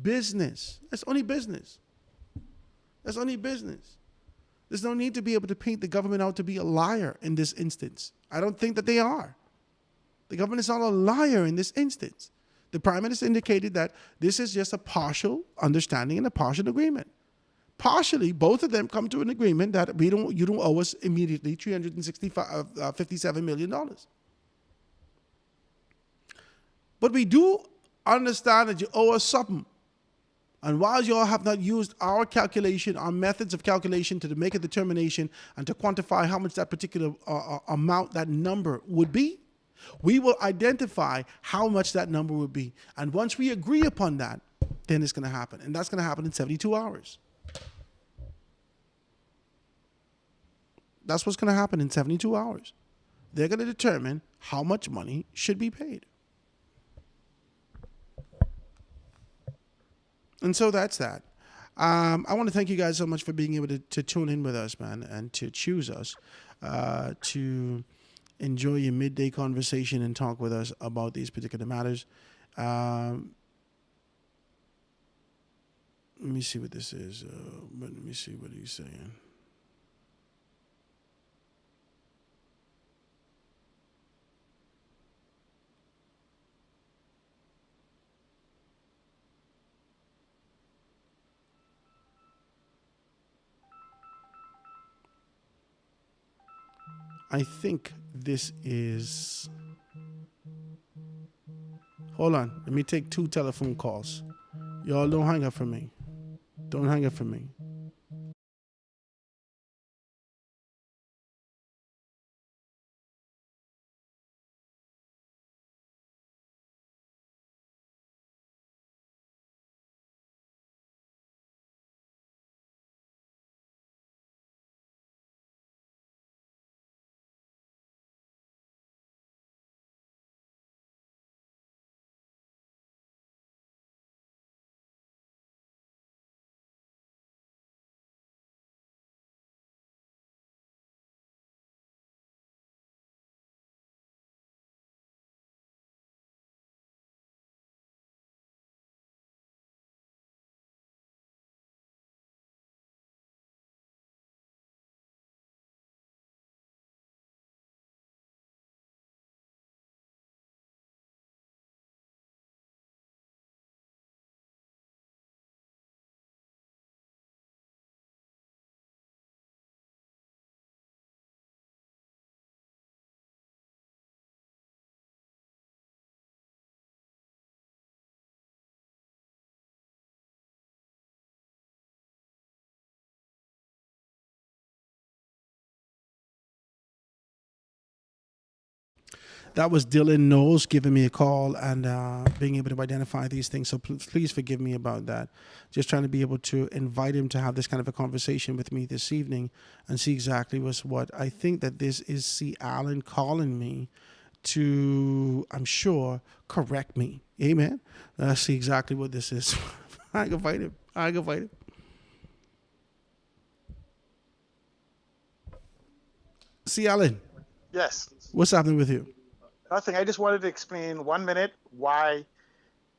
business. That's only business. That's only business. There's no need to be able to paint the government out to be a liar in this instance. I don't think that they are. The government is not a liar in this instance. The Prime Minister indicated that this is just a partial understanding and a partial agreement. Partially, both of them come to an agreement that you don't owe us immediately $57 million. But we do understand that you owe us something. And while you all have not used our calculation, our methods of calculation to make a determination and to quantify how much that particular amount, that number would be, we will identify how much that number would be. And once we agree upon that, then it's going to happen. And that's going to happen in 72 hours. That's what's going to happen in 72 hours. They're going to determine how much money should be paid. And so that's that. I want to thank you guys so much for being able to tune in with us, man, and to choose us, to enjoy your midday conversation and talk with us about these particular matters. Let me see what this is. Let me see what he's saying. I think this is... Hold on. Let me take 2 telephone calls. Y'all don't hang up from me. Don't hang up from me. That was Dylan Knowles giving me a call and being able to identify these things. So please forgive me about that. Just trying to be able to invite him to have this kind of a conversation with me this evening and see exactly what. I think that this is C. Allen calling me to, I'm sure, correct me. Amen. Let's see exactly what this is. I can fight him. C. Allen. Yes. What's happening with you? Nothing. I just wanted to explain 1 minute why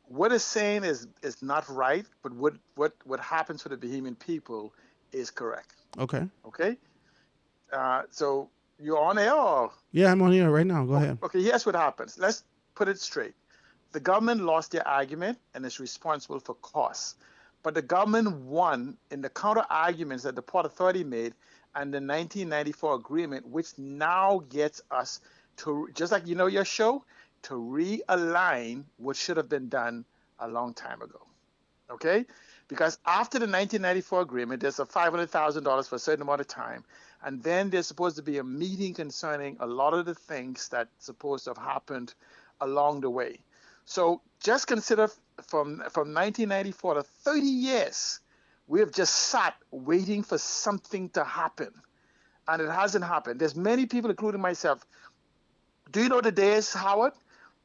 what it's saying is not right, but what happens for the Bahamian people is correct. Okay. Okay. So you're on air, or? Yeah, I'm on here right now. Go ahead. Okay. Here's what happens. Let's put it straight. The government lost their argument and is responsible for costs, but the government won in the counter arguments that the Port Authority made and the 1994 agreement, which now gets us to, just like your show, to realign what should have been done a long time ago. Okay? Because after the 1994 agreement, there's a $500,000 for a certain amount of time, and then there's supposed to be a meeting concerning a lot of the things that's supposed to have happened along the way. So just consider from 1994 to 30 years, we have just sat waiting for something to happen, and it hasn't happened. There's many people, including myself. Do you know the day is, Howard?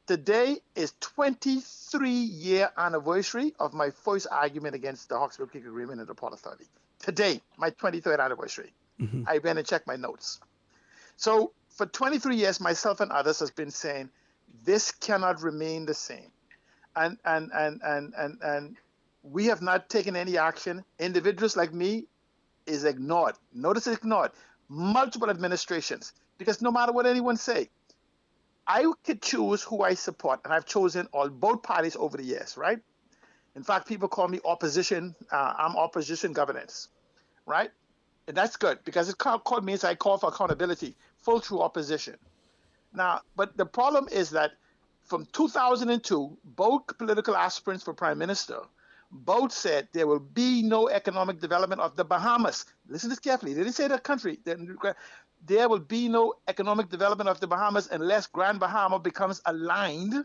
Today is 23-year anniversary of my first argument against the Hawkesbury Creek Agreement and the Port Authority. Today, my 23rd anniversary. Mm-hmm. I went and checked my notes. So for 23 years, myself and others has been saying this cannot remain the same, and we have not taken any action. Individuals like me is ignored. Notice it's ignored. Multiple administrations, because no matter what anyone say, I could choose who I support, and I've chosen both parties over the years, right? In fact, people call me opposition. I'm opposition governance, right? And that's good, because it means I call for accountability, full true opposition. Now, but the problem is that from 2002, both political aspirants for prime minister, both said there will be no economic development of the Bahamas. Listen to this carefully. They didn't say the country. There will be no economic development of the Bahamas unless Grand Bahama becomes aligned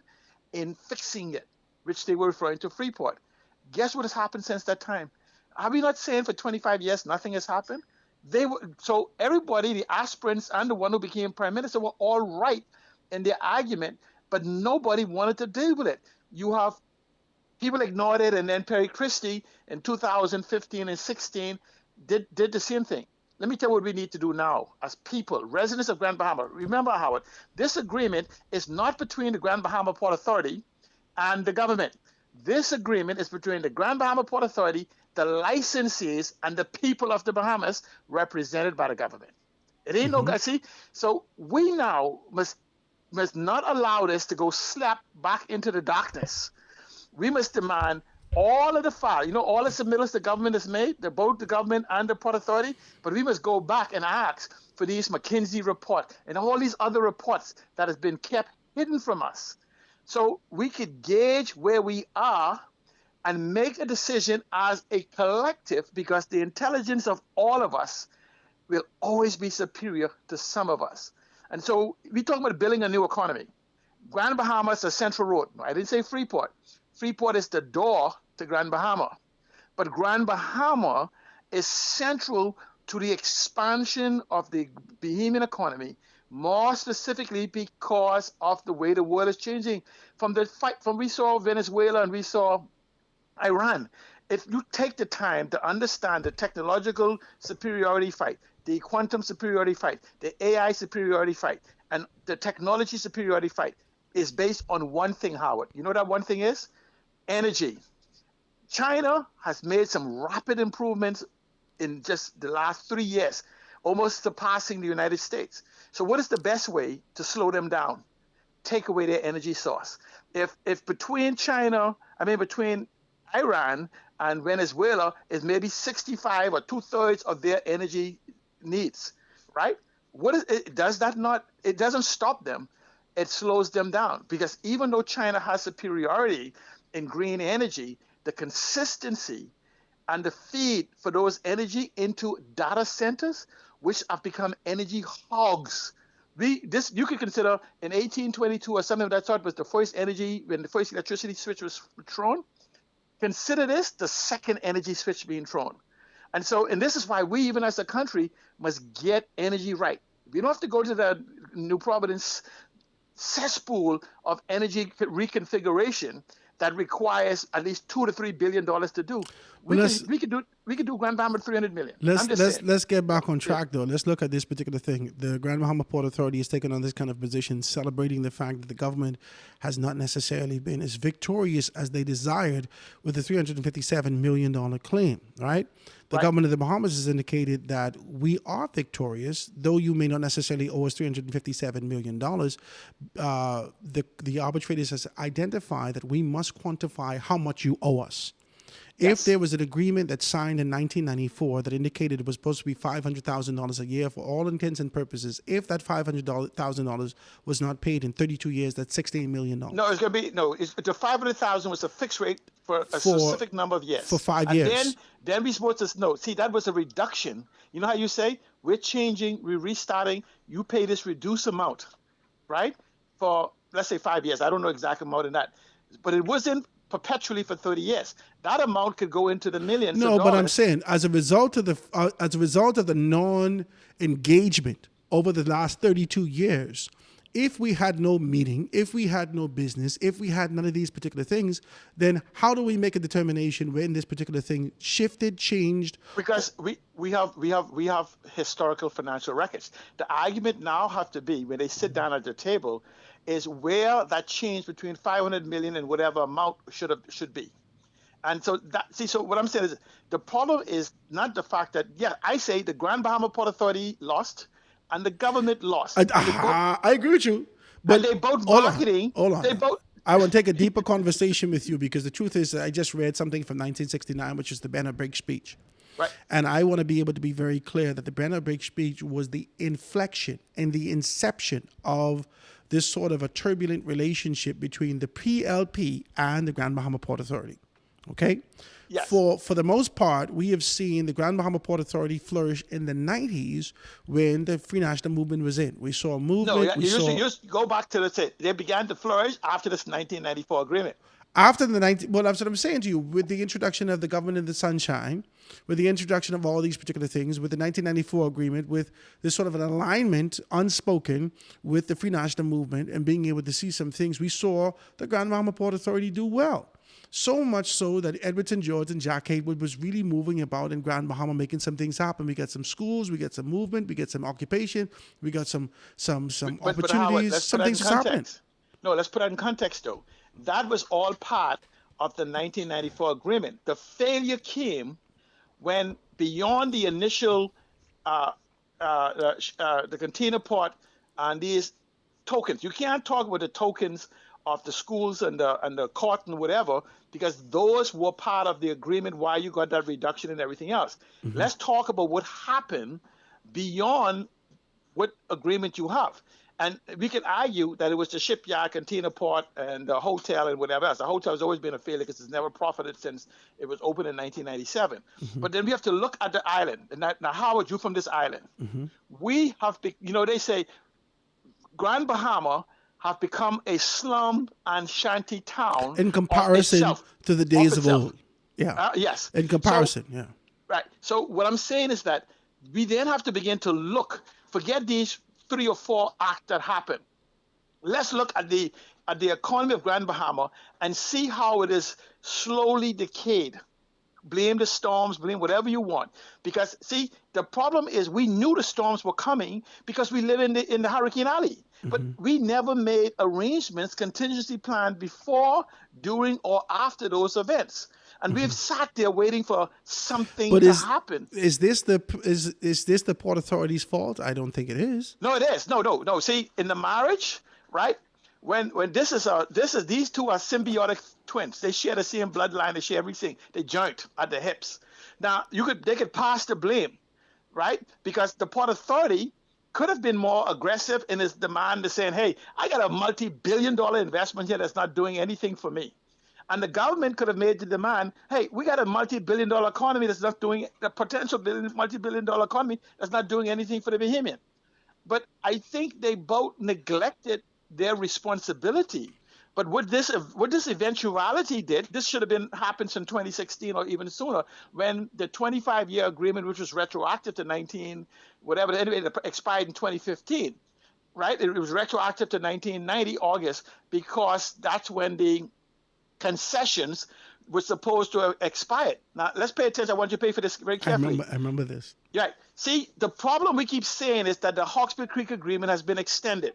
in fixing it, which they were referring to Freeport. Guess what has happened since that time? Are we not saying for 25 years nothing has happened? So everybody, the aspirants and the one who became prime minister, were all right in their argument, but nobody wanted to deal with it. You have people ignored it, and then Perry Christie in 2015 and 16 did the same thing. Let me tell you what we need to do now as people, residents of Grand Bahama. Remember, Howard, this agreement is not between the Grand Bahama Port Authority and the government. This agreement is between the Grand Bahama Port Authority, the licensees, and the people of the Bahamas, represented by the government. It ain't no, see? So we now must not allow this to go slap back into the darkness. We must demand all of the file, all the submittals the government has made, both the government and the Port Authority, but we must go back and ask for these McKinsey report and all these other reports that has been kept hidden from us. So we could gauge where we are and make a decision as a collective, because the intelligence of all of us will always be superior to some of us. And so we talk about building a new economy. Grand Bahama is a central road. No, I didn't say Freeport. Freeport is the door to Grand Bahama. But Grand Bahama is central to the expansion of the Bahamian economy, more specifically because of the way the world is changing. From we saw Venezuela and we saw Iran. If you take the time to understand the technological superiority fight, the quantum superiority fight, the AI superiority fight, and the technology superiority fight is based on one thing, Howard. You know what that one thing is? Energy. China has made some rapid improvements in just the last 3 years, almost surpassing the United States. So what is the best way to slow them down? Take away their energy source. If between Iran and Venezuela is maybe 65 or 2/3 of their energy needs, right? It doesn't stop them. It slows them down, because even though China has superiority in green energy, the consistency and the feed for those energy into data centers, which have become energy hogs. You could consider in 1822 or something of that sort was the first energy, when the first electricity switch was thrown. Consider this the second energy switch being thrown. And this is why we, even as a country, must get energy right. We don't have to go to the New Providence cesspool of energy reconfiguration that requires at least $2 to $3 billion to do. We could do Grand Bahama $300 million. Let's get back on track though. Let's look at this particular thing. The Grand Bahama Port Authority has taken on this kind of position, celebrating the fact that the government has not necessarily been as victorious as they desired with the $357 million claim, right? The government of the Bahamas has indicated that we are victorious, though you may not necessarily owe us $357 million. The arbitrators has identified that we must quantify how much you owe us. If there was an agreement that signed in 1994 that indicated it was supposed to be $500,000 a year for all intents and purposes, if that $500,000 was not paid in 32 years, that's $16 million. No, it's going to be the $500,000 was a fixed rate for a specific number of years. For 5 years. Then we're supposed to know. See, that was a reduction. You know how you say we're changing, we're restarting. You pay this reduced amount, right? For let's say 5 years. I don't know exact amount in that, but it wasn't perpetually for 30 years. That amount could go into the millions. No, but I'm saying as a result of the non-engagement over the last 32 years, if we had no meeting, if we had no business, if we had none of these particular things, then how do we make a determination when this particular thing shifted, changed? Because we have historical financial records. The argument now have to be when they sit down at the table is where that change between 500 million and whatever amount should be. And so so what I'm saying is the problem is not the fact that, I say the Grand Bahama Port Authority lost and the government lost. I agree with you. But they both marketing. Hold on. They both. I want to take a deeper conversation with you, because the truth is that I just read something from 1969, which is the Banner Break speech. Right. And I want to be able to be very clear that the Banner Break speech was the inflection and the inception of this sort of a turbulent relationship between the PLP and the Grand Bahama Port Authority. Okay? Yes. For the most part, we have seen the Grand Bahama Port Authority flourish in the 90s when the Free National Movement was in. We saw a movement. No, you go back to they began to flourish after this 1994 agreement. After that's what I'm saying to you. With the introduction of the Government of the Sunshine, with the introduction of all these particular things, with the 1994 agreement, with this sort of an alignment, unspoken, with the Free National Movement and being able to see some things, we saw the Grand Bahama Port Authority do well. So much so that Edwardson George and Jack Haywood was really moving about in Grand Bahama, making some things happen. We got some schools, we got some movement, we got some occupation, we got some opportunities, Howard, some things happening. No, let's put that in context, though. That was all part of the 1994 agreement. The failure came when, beyond the initial, the container port and these tokens, you can't talk about the tokens of the schools and the court and whatever, because those were part of the agreement why you got that reduction and everything else. Mm-hmm. Let's talk about what happened beyond what agreement you have. And we can argue that it was the shipyard, container port, and the hotel and whatever else. The hotel has always been a failure because it's never profited since it was opened in 1997. But then we have to look at the island. And now, Howard, you from this island. We have, they say Grand Bahama have become a slum and shanty town in comparison to the days of old. Yeah. Yes. In comparison, yeah. Right. So what I'm saying is that we then have to begin to look, forget these 3 or 4 acts that happened. Let's look at the economy of Grand Bahama and see how it is slowly decayed. Blame the storms, blame whatever you want. Because, see, the problem is we knew the storms were coming because we live in the Hurricane Alley. But we never made arrangements, contingency plan before, during, or after those events. And we've sat there waiting for something to happen. Is this the Port Authority's fault? I don't think it is. No, it is. No. See, in the marriage, right? When these two are symbiotic twins. They share the same bloodline. They share everything. They joint at the hips. Now they could pass the blame, right? Because the Port Authority could have been more aggressive in its demand of saying, "Hey, I got a multi-billion-dollar investment here that's not doing anything for me." And the government could have made the demand, "Hey, we got a multi-billion-dollar economy that's not doing the potential multi-billion-dolor economy that's not doing anything for the Bahamian." But I think they both neglected their responsibility. But what this eventuality did, this should have happened in 2016 or even sooner, when the 25-year agreement, which was retroactive to anyway, it expired in 2015, right? It was retroactive to 1990 August because that's when the concessions were supposed to have expired. Now, let's pay attention. I want you to pay for this very carefully. I remember this. Right. See, the problem we keep saying is that the Hawkesbury Creek Agreement has been extended.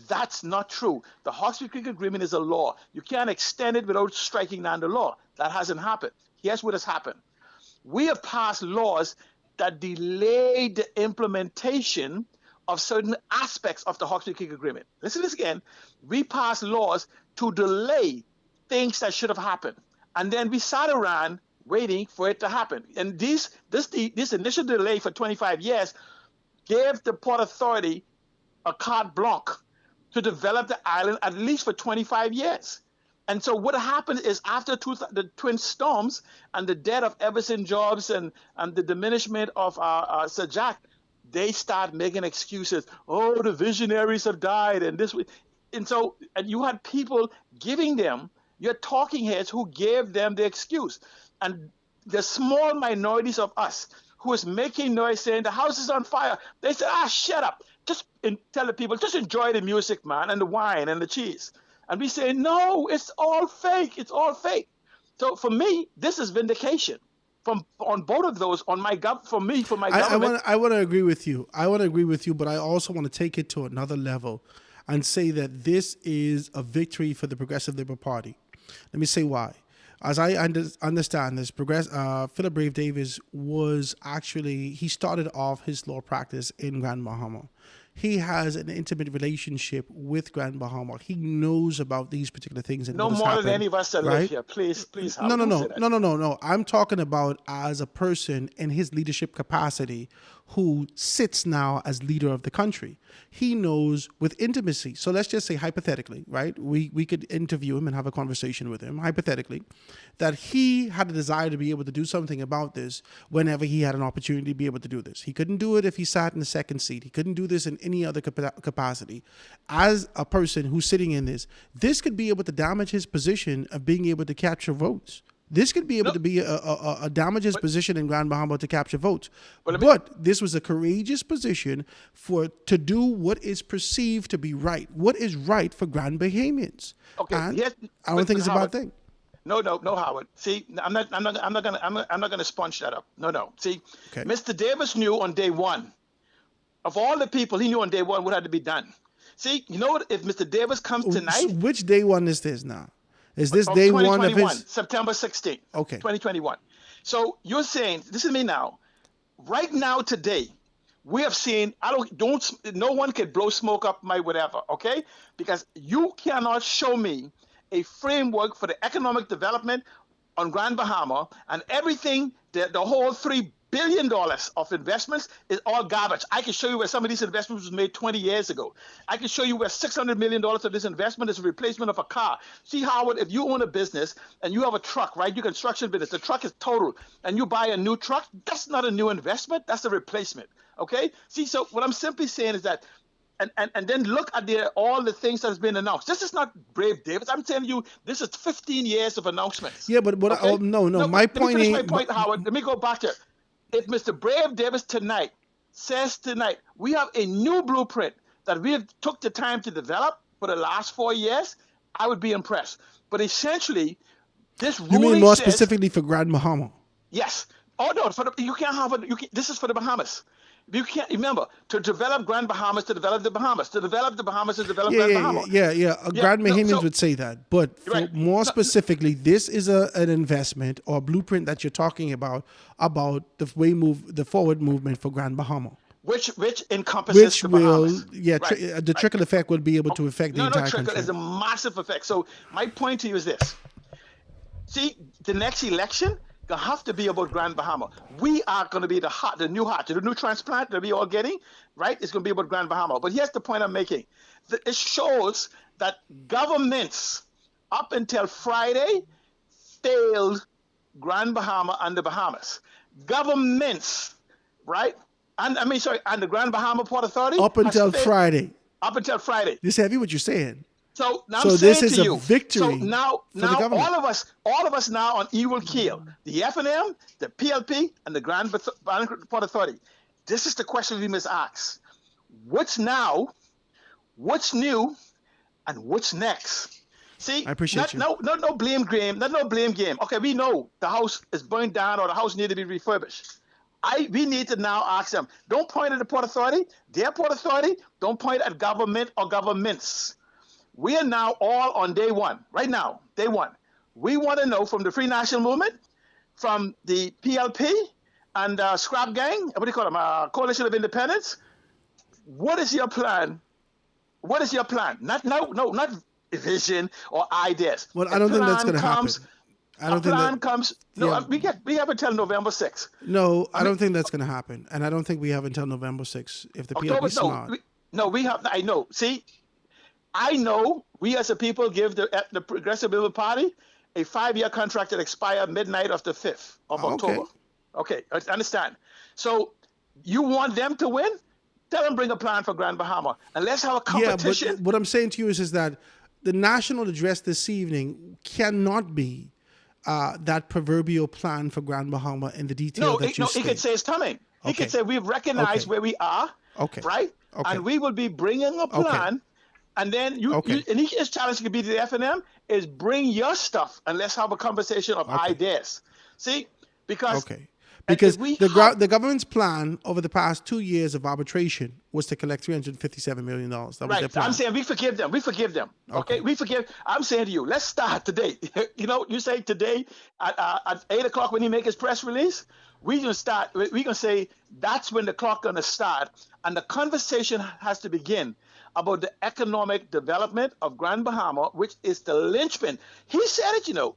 That's not true. The Hawkesbury Creek Agreement is a law. You can't extend it without striking down the law. That hasn't happened. Here's what has happened. We have passed laws that delayed the implementation of certain aspects of the Hawkesbury Creek Agreement. Listen to this again. We passed laws to delay things that should have happened. And then we sat around waiting for it to happen. And this initial delay for 25 years gave the Port Authority a carte blanche to develop the island at least for 25 years. And so what happened is after the twin storms and the death of Everson Jobs and the diminishment of Sir Jack, they start making excuses. Oh, the visionaries have died and this. And you had people giving them your talking heads who gave them the excuse. And the small minorities of us who is making noise saying the house is on fire, they said, shut up. Just tell the people, just enjoy the music, man, and the wine and the cheese. And we say, no, it's all fake. It's all fake. So for me, this is vindication on both of those, for my government. I want to agree with you. But I also want to take it to another level and say that this is a victory for the Progressive Liberal Party. Let me say why. As I understand this, Philip Brave Davis he started off his law practice in Grand Bahama. He has an intimate relationship with Grand Bahama. He knows about these particular things. And no more than any of us that live here. Please. No. I'm talking about as a person in his leadership capacity who sits now as leader of the country. He knows with intimacy. So let's just say hypothetically, right? We could interview him and have a conversation with him, hypothetically, that he had a desire to be able to do something about this whenever he had an opportunity to be able to do this. He couldn't do it if he sat in the second seat. He couldn't do this in any other capacity. As a person who's sitting in this could be able to damage his position of being able to capture votes. This could be able to be a damage his position in Grand Bahama to capture votes. But this was a courageous position to do what is perceived to be right. What is right for Grand Bahamians? Okay, and I don't think it's a bad thing. No, Howard. See, I'm not gonna sponge that up. No. See, okay. Mr. Davis knew on day one, of all the people, he knew on day one what had to be done. See, you know what? If Mr. Davis comes tonight, which day one is this now? Is this day one of his? September 16th. Okay. 2021. So you're saying, listen to me now. Right now, today, we have seen. No one can blow smoke up my whatever. Okay, because you cannot show me a framework for the economic development on Grand Bahama and everything. The whole $3 billion of investments is all garbage. I can show you where some of these investments was made 20 years ago. I can show you where $600 million of this investment is a replacement of a car. See, Howard, if you own a business and you have a truck, right, your construction business, the truck is total, and you buy a new truck, that's not a new investment, that's a replacement, okay? See, so what I'm simply saying is that, and then look at all the things that has been announced. This is not Brave Davis. I'm telling you, this is 15 years of announcements. Yeah, but okay? no. My point is, my point, Howard. Let me go back to it. If Mr. Brave Davis tonight says tonight, we have a new blueprint that we have took the time to develop for the last 4 years, I would be impressed. But essentially, this ruling you mean more says, specifically for Grand Bahama? Yes. Oh no, you can't have it. This is for the Bahamas. You can't remember to develop Grand Bahamas, to develop the Bahamas, to develop the Bahamas, to develop Grand Bahama. Yeah. Grand Bahamians would say that, but more specifically, this is an investment or blueprint that you're talking about the forward movement for Grand Bahama. Which encompasses the Bahamas. The trickle effect will be able to affect the entire country. No, trickle is a massive effect. So my point to you is this: see, the next election gonna have to be about Grand Bahama. We are gonna be the new transplant that we all getting, right? It's gonna be about Grand Bahama. But here's the point I'm making: it shows that governments up until Friday failed Grand Bahama and the Bahamas. Governments, right? And the Grand Bahama Port Authority up until Friday. Up until Friday. This heavy what you're saying. So now I'm saying this is to you, a victory. So now all of us now on Evil Mm-hmm. Keel, the FNM, the PLP, and the Grand Port Authority. This is the question we must ask: what's now? What's new? And what's next? See, I appreciate you. No blame game. No blame game. Okay, we know the house is burned down or the house needs to be refurbished. We need to now ask them. Don't point at the Port Authority, their Port Authority. Don't point at government or governments. We are now all on day one, right now, day one. We want to know from the Free National Movement, from the PLP and Scrap Gang, what do you call them, Coalition of Independence, what is your plan? What is your plan? Not vision or ideas. Well, I don't think that's going to happen. I don't think plan comes. No, yeah. we have until November 6th. No, I don't think that's going to happen, and I don't think we have until November 6th if the PLP is smart. We have. I know. See, I know. We as a people give the Progressive Labour Party a 5-year contract that expires midnight of the 5th of October. Okay, I understand. So you want them to win? Tell them bring a plan for Grand Bahama, and let's have a competition. Yeah, but what I'm saying to you is that the national address this evening cannot be that proverbial plan for Grand Bahama in the detail that you state. He could say it's coming. He could say we've recognized where we are, right? And we will be bringing a plan, and then and his challenge could be to the FNM is bring your stuff, and let's have a conversation of ideas. See, because the government's plan over the past 2 years of arbitration was to collect $357 million. That was their plan. I'm saying we forgive them. Okay, we forgive. I'm saying to you, let's start today. You say today at 8 o'clock when he make his press release, we gonna start. We gonna say that's when the clock gonna start, and the conversation has to begin about the economic development of Grand Bahama, which is the linchpin. He said it,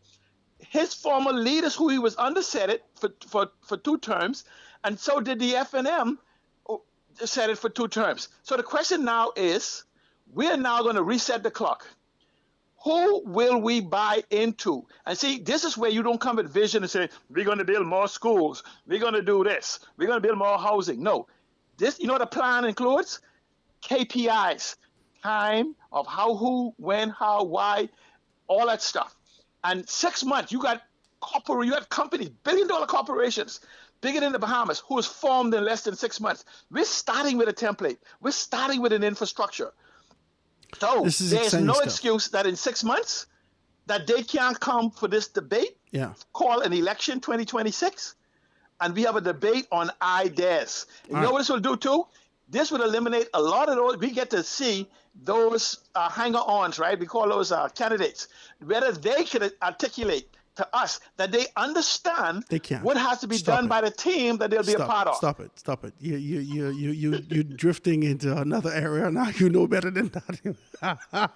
His former leaders, who he was under, said it for 2 terms, and so did the FNM, said it for 2 terms. So the question now is, we are now going to reset the clock. Who will we buy into? And see, this is where you don't come with vision and say, we're going to build more schools, we're going to do this, we're going to build more housing. No. This, what the plan includes? KPIs, time of how, who, when, how, why, all that stuff. And 6 months, you got companies, billion-dollar corporations, bigger than the Bahamas, who was formed in less than 6 months. We're starting with a template. We're starting with an infrastructure. So there's no excuse that in 6 months that they can't come for this debate, call an election 2026, and we have a debate on ideas. And you know what this will do too? This would eliminate a lot of those. We get to see those hanger-ons, right? We call those candidates. Whether they could articulate to us that they understand They can't. what has to be Stop done it. by the team that they'll be a part of. Stop it. You're drifting into another area now. You know better than that.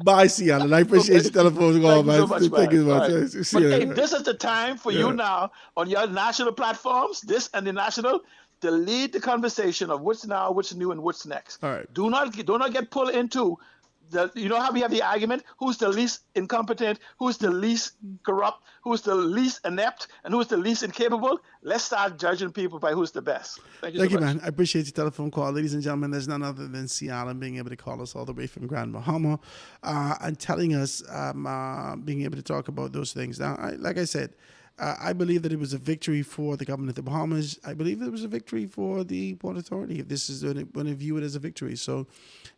Bye, Seattle. I appreciate your telephone call, man. Thank you so much. Right. See But you. hey, this is the time for you now on your national platforms, this and the national, to lead the conversation of what's now, what's new, and what's next. All right. Do not get pulled into the, you know how we have the argument, who's the least incompetent, who's the least corrupt, who's the least inept, and who's the least incapable. Let's start judging people by who's the best. Thank you so much. man. I appreciate your telephone call. Ladies and gentlemen, there's none other than Seattle being able to call us all the way from Grand Bahama and telling us, being able to talk about those things. Now, like I said, I believe that it was a victory for the government of the Bahamas. I believe that it was a victory for the Port Authority, if this is when I view it as a victory. So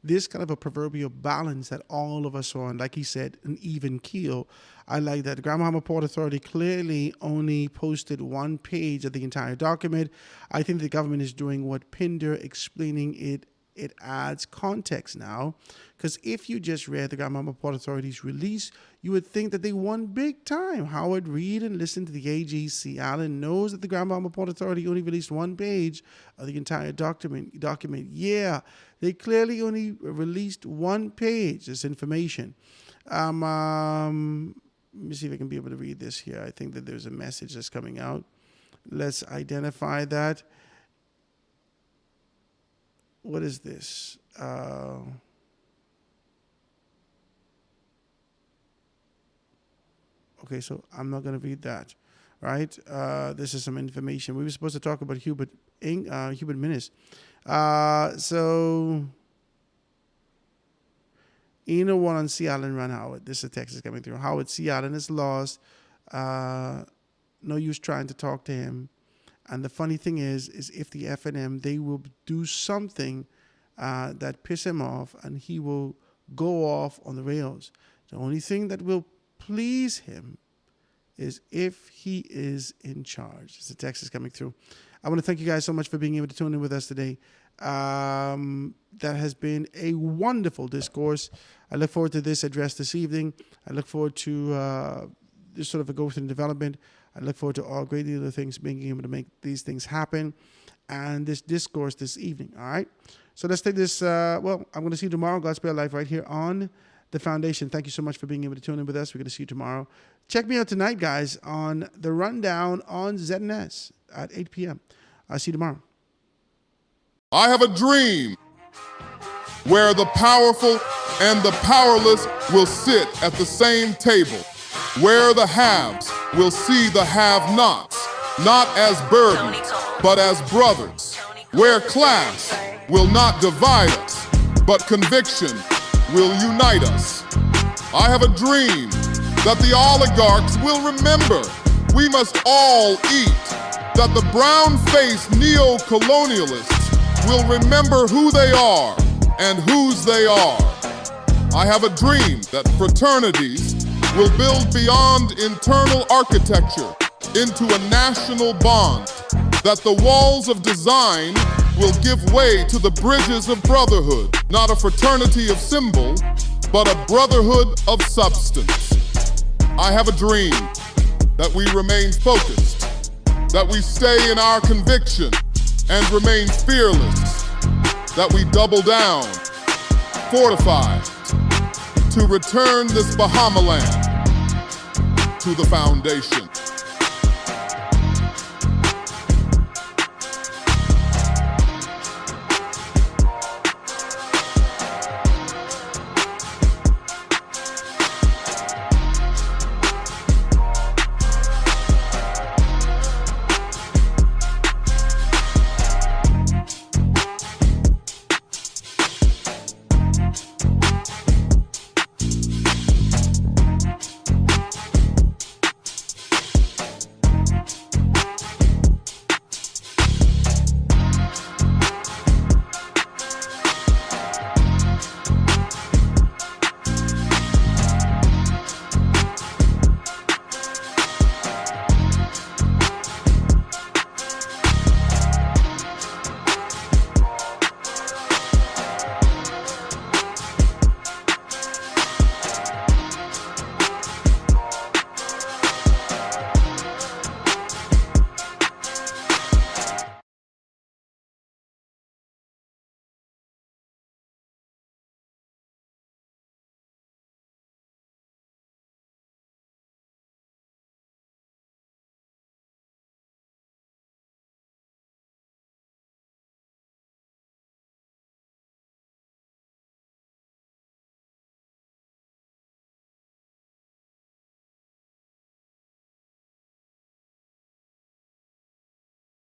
this kind of a proverbial balance that all of us are on, like he said, an even keel. I like that. The Grand Bahama Port Authority clearly only posted one page of the entire document. I think the government is doing what Pinder explaining it. It adds context now, because if you just read the Grand Bahama Port Authority's release, you would think that they won big time. Howard Reed and listened to the AGC Allen knows that the Grand Bahama Port Authority only released one page of the entire document. Yeah, they clearly only released one page, this information. Let me see if I can be able to read this here. I think that there's a message that's coming out. Let's identify that. What is this? Okay, so I'm not going to read that, right? This is some information. We were supposed to talk about Hubert Minnis. So, Eno won on C. Allen ran Howard. This is Texas coming through. Howard C. Allen is lost. No use trying to talk to him. And the funny thing is if the FNM, they will do something that piss him off, and he will go off on the rails. The only thing that will please him is if he is in charge. It's the text is coming through. I want to thank you guys so much for being able to tune in with us today. That has been a wonderful discourse. I look forward to this address this evening. I look forward to this sort of a growth and development. I look forward to all great deal of things, being able to make these things happen, and this discourse this evening, all right? So let's take this, I'm going to see you tomorrow, Gospel Life, right here on The Foundation. Thank you so much for being able to tune in with us. We're going to see you tomorrow. Check me out tonight, guys, on The Rundown on ZNS at 8 p.m. I'll see you tomorrow. I have a dream where the powerful and the powerless will sit at the same table, where the haves will see the have-nots, not as burdens, but as brothers, where class will not divide us, but conviction will unite us. I have a dream that the oligarchs will remember we must all eat, that the brown-faced neo-colonialists will remember who they are and whose they are. I have a dream that fraternities will build beyond internal architecture into a national bond, that the walls of design will give way to the bridges of brotherhood, not a fraternity of symbol, but a brotherhood of substance. I have a dream that we remain focused, that we stay in our conviction and remain fearless, that we double down, fortified, to return this Bahama land to the foundation.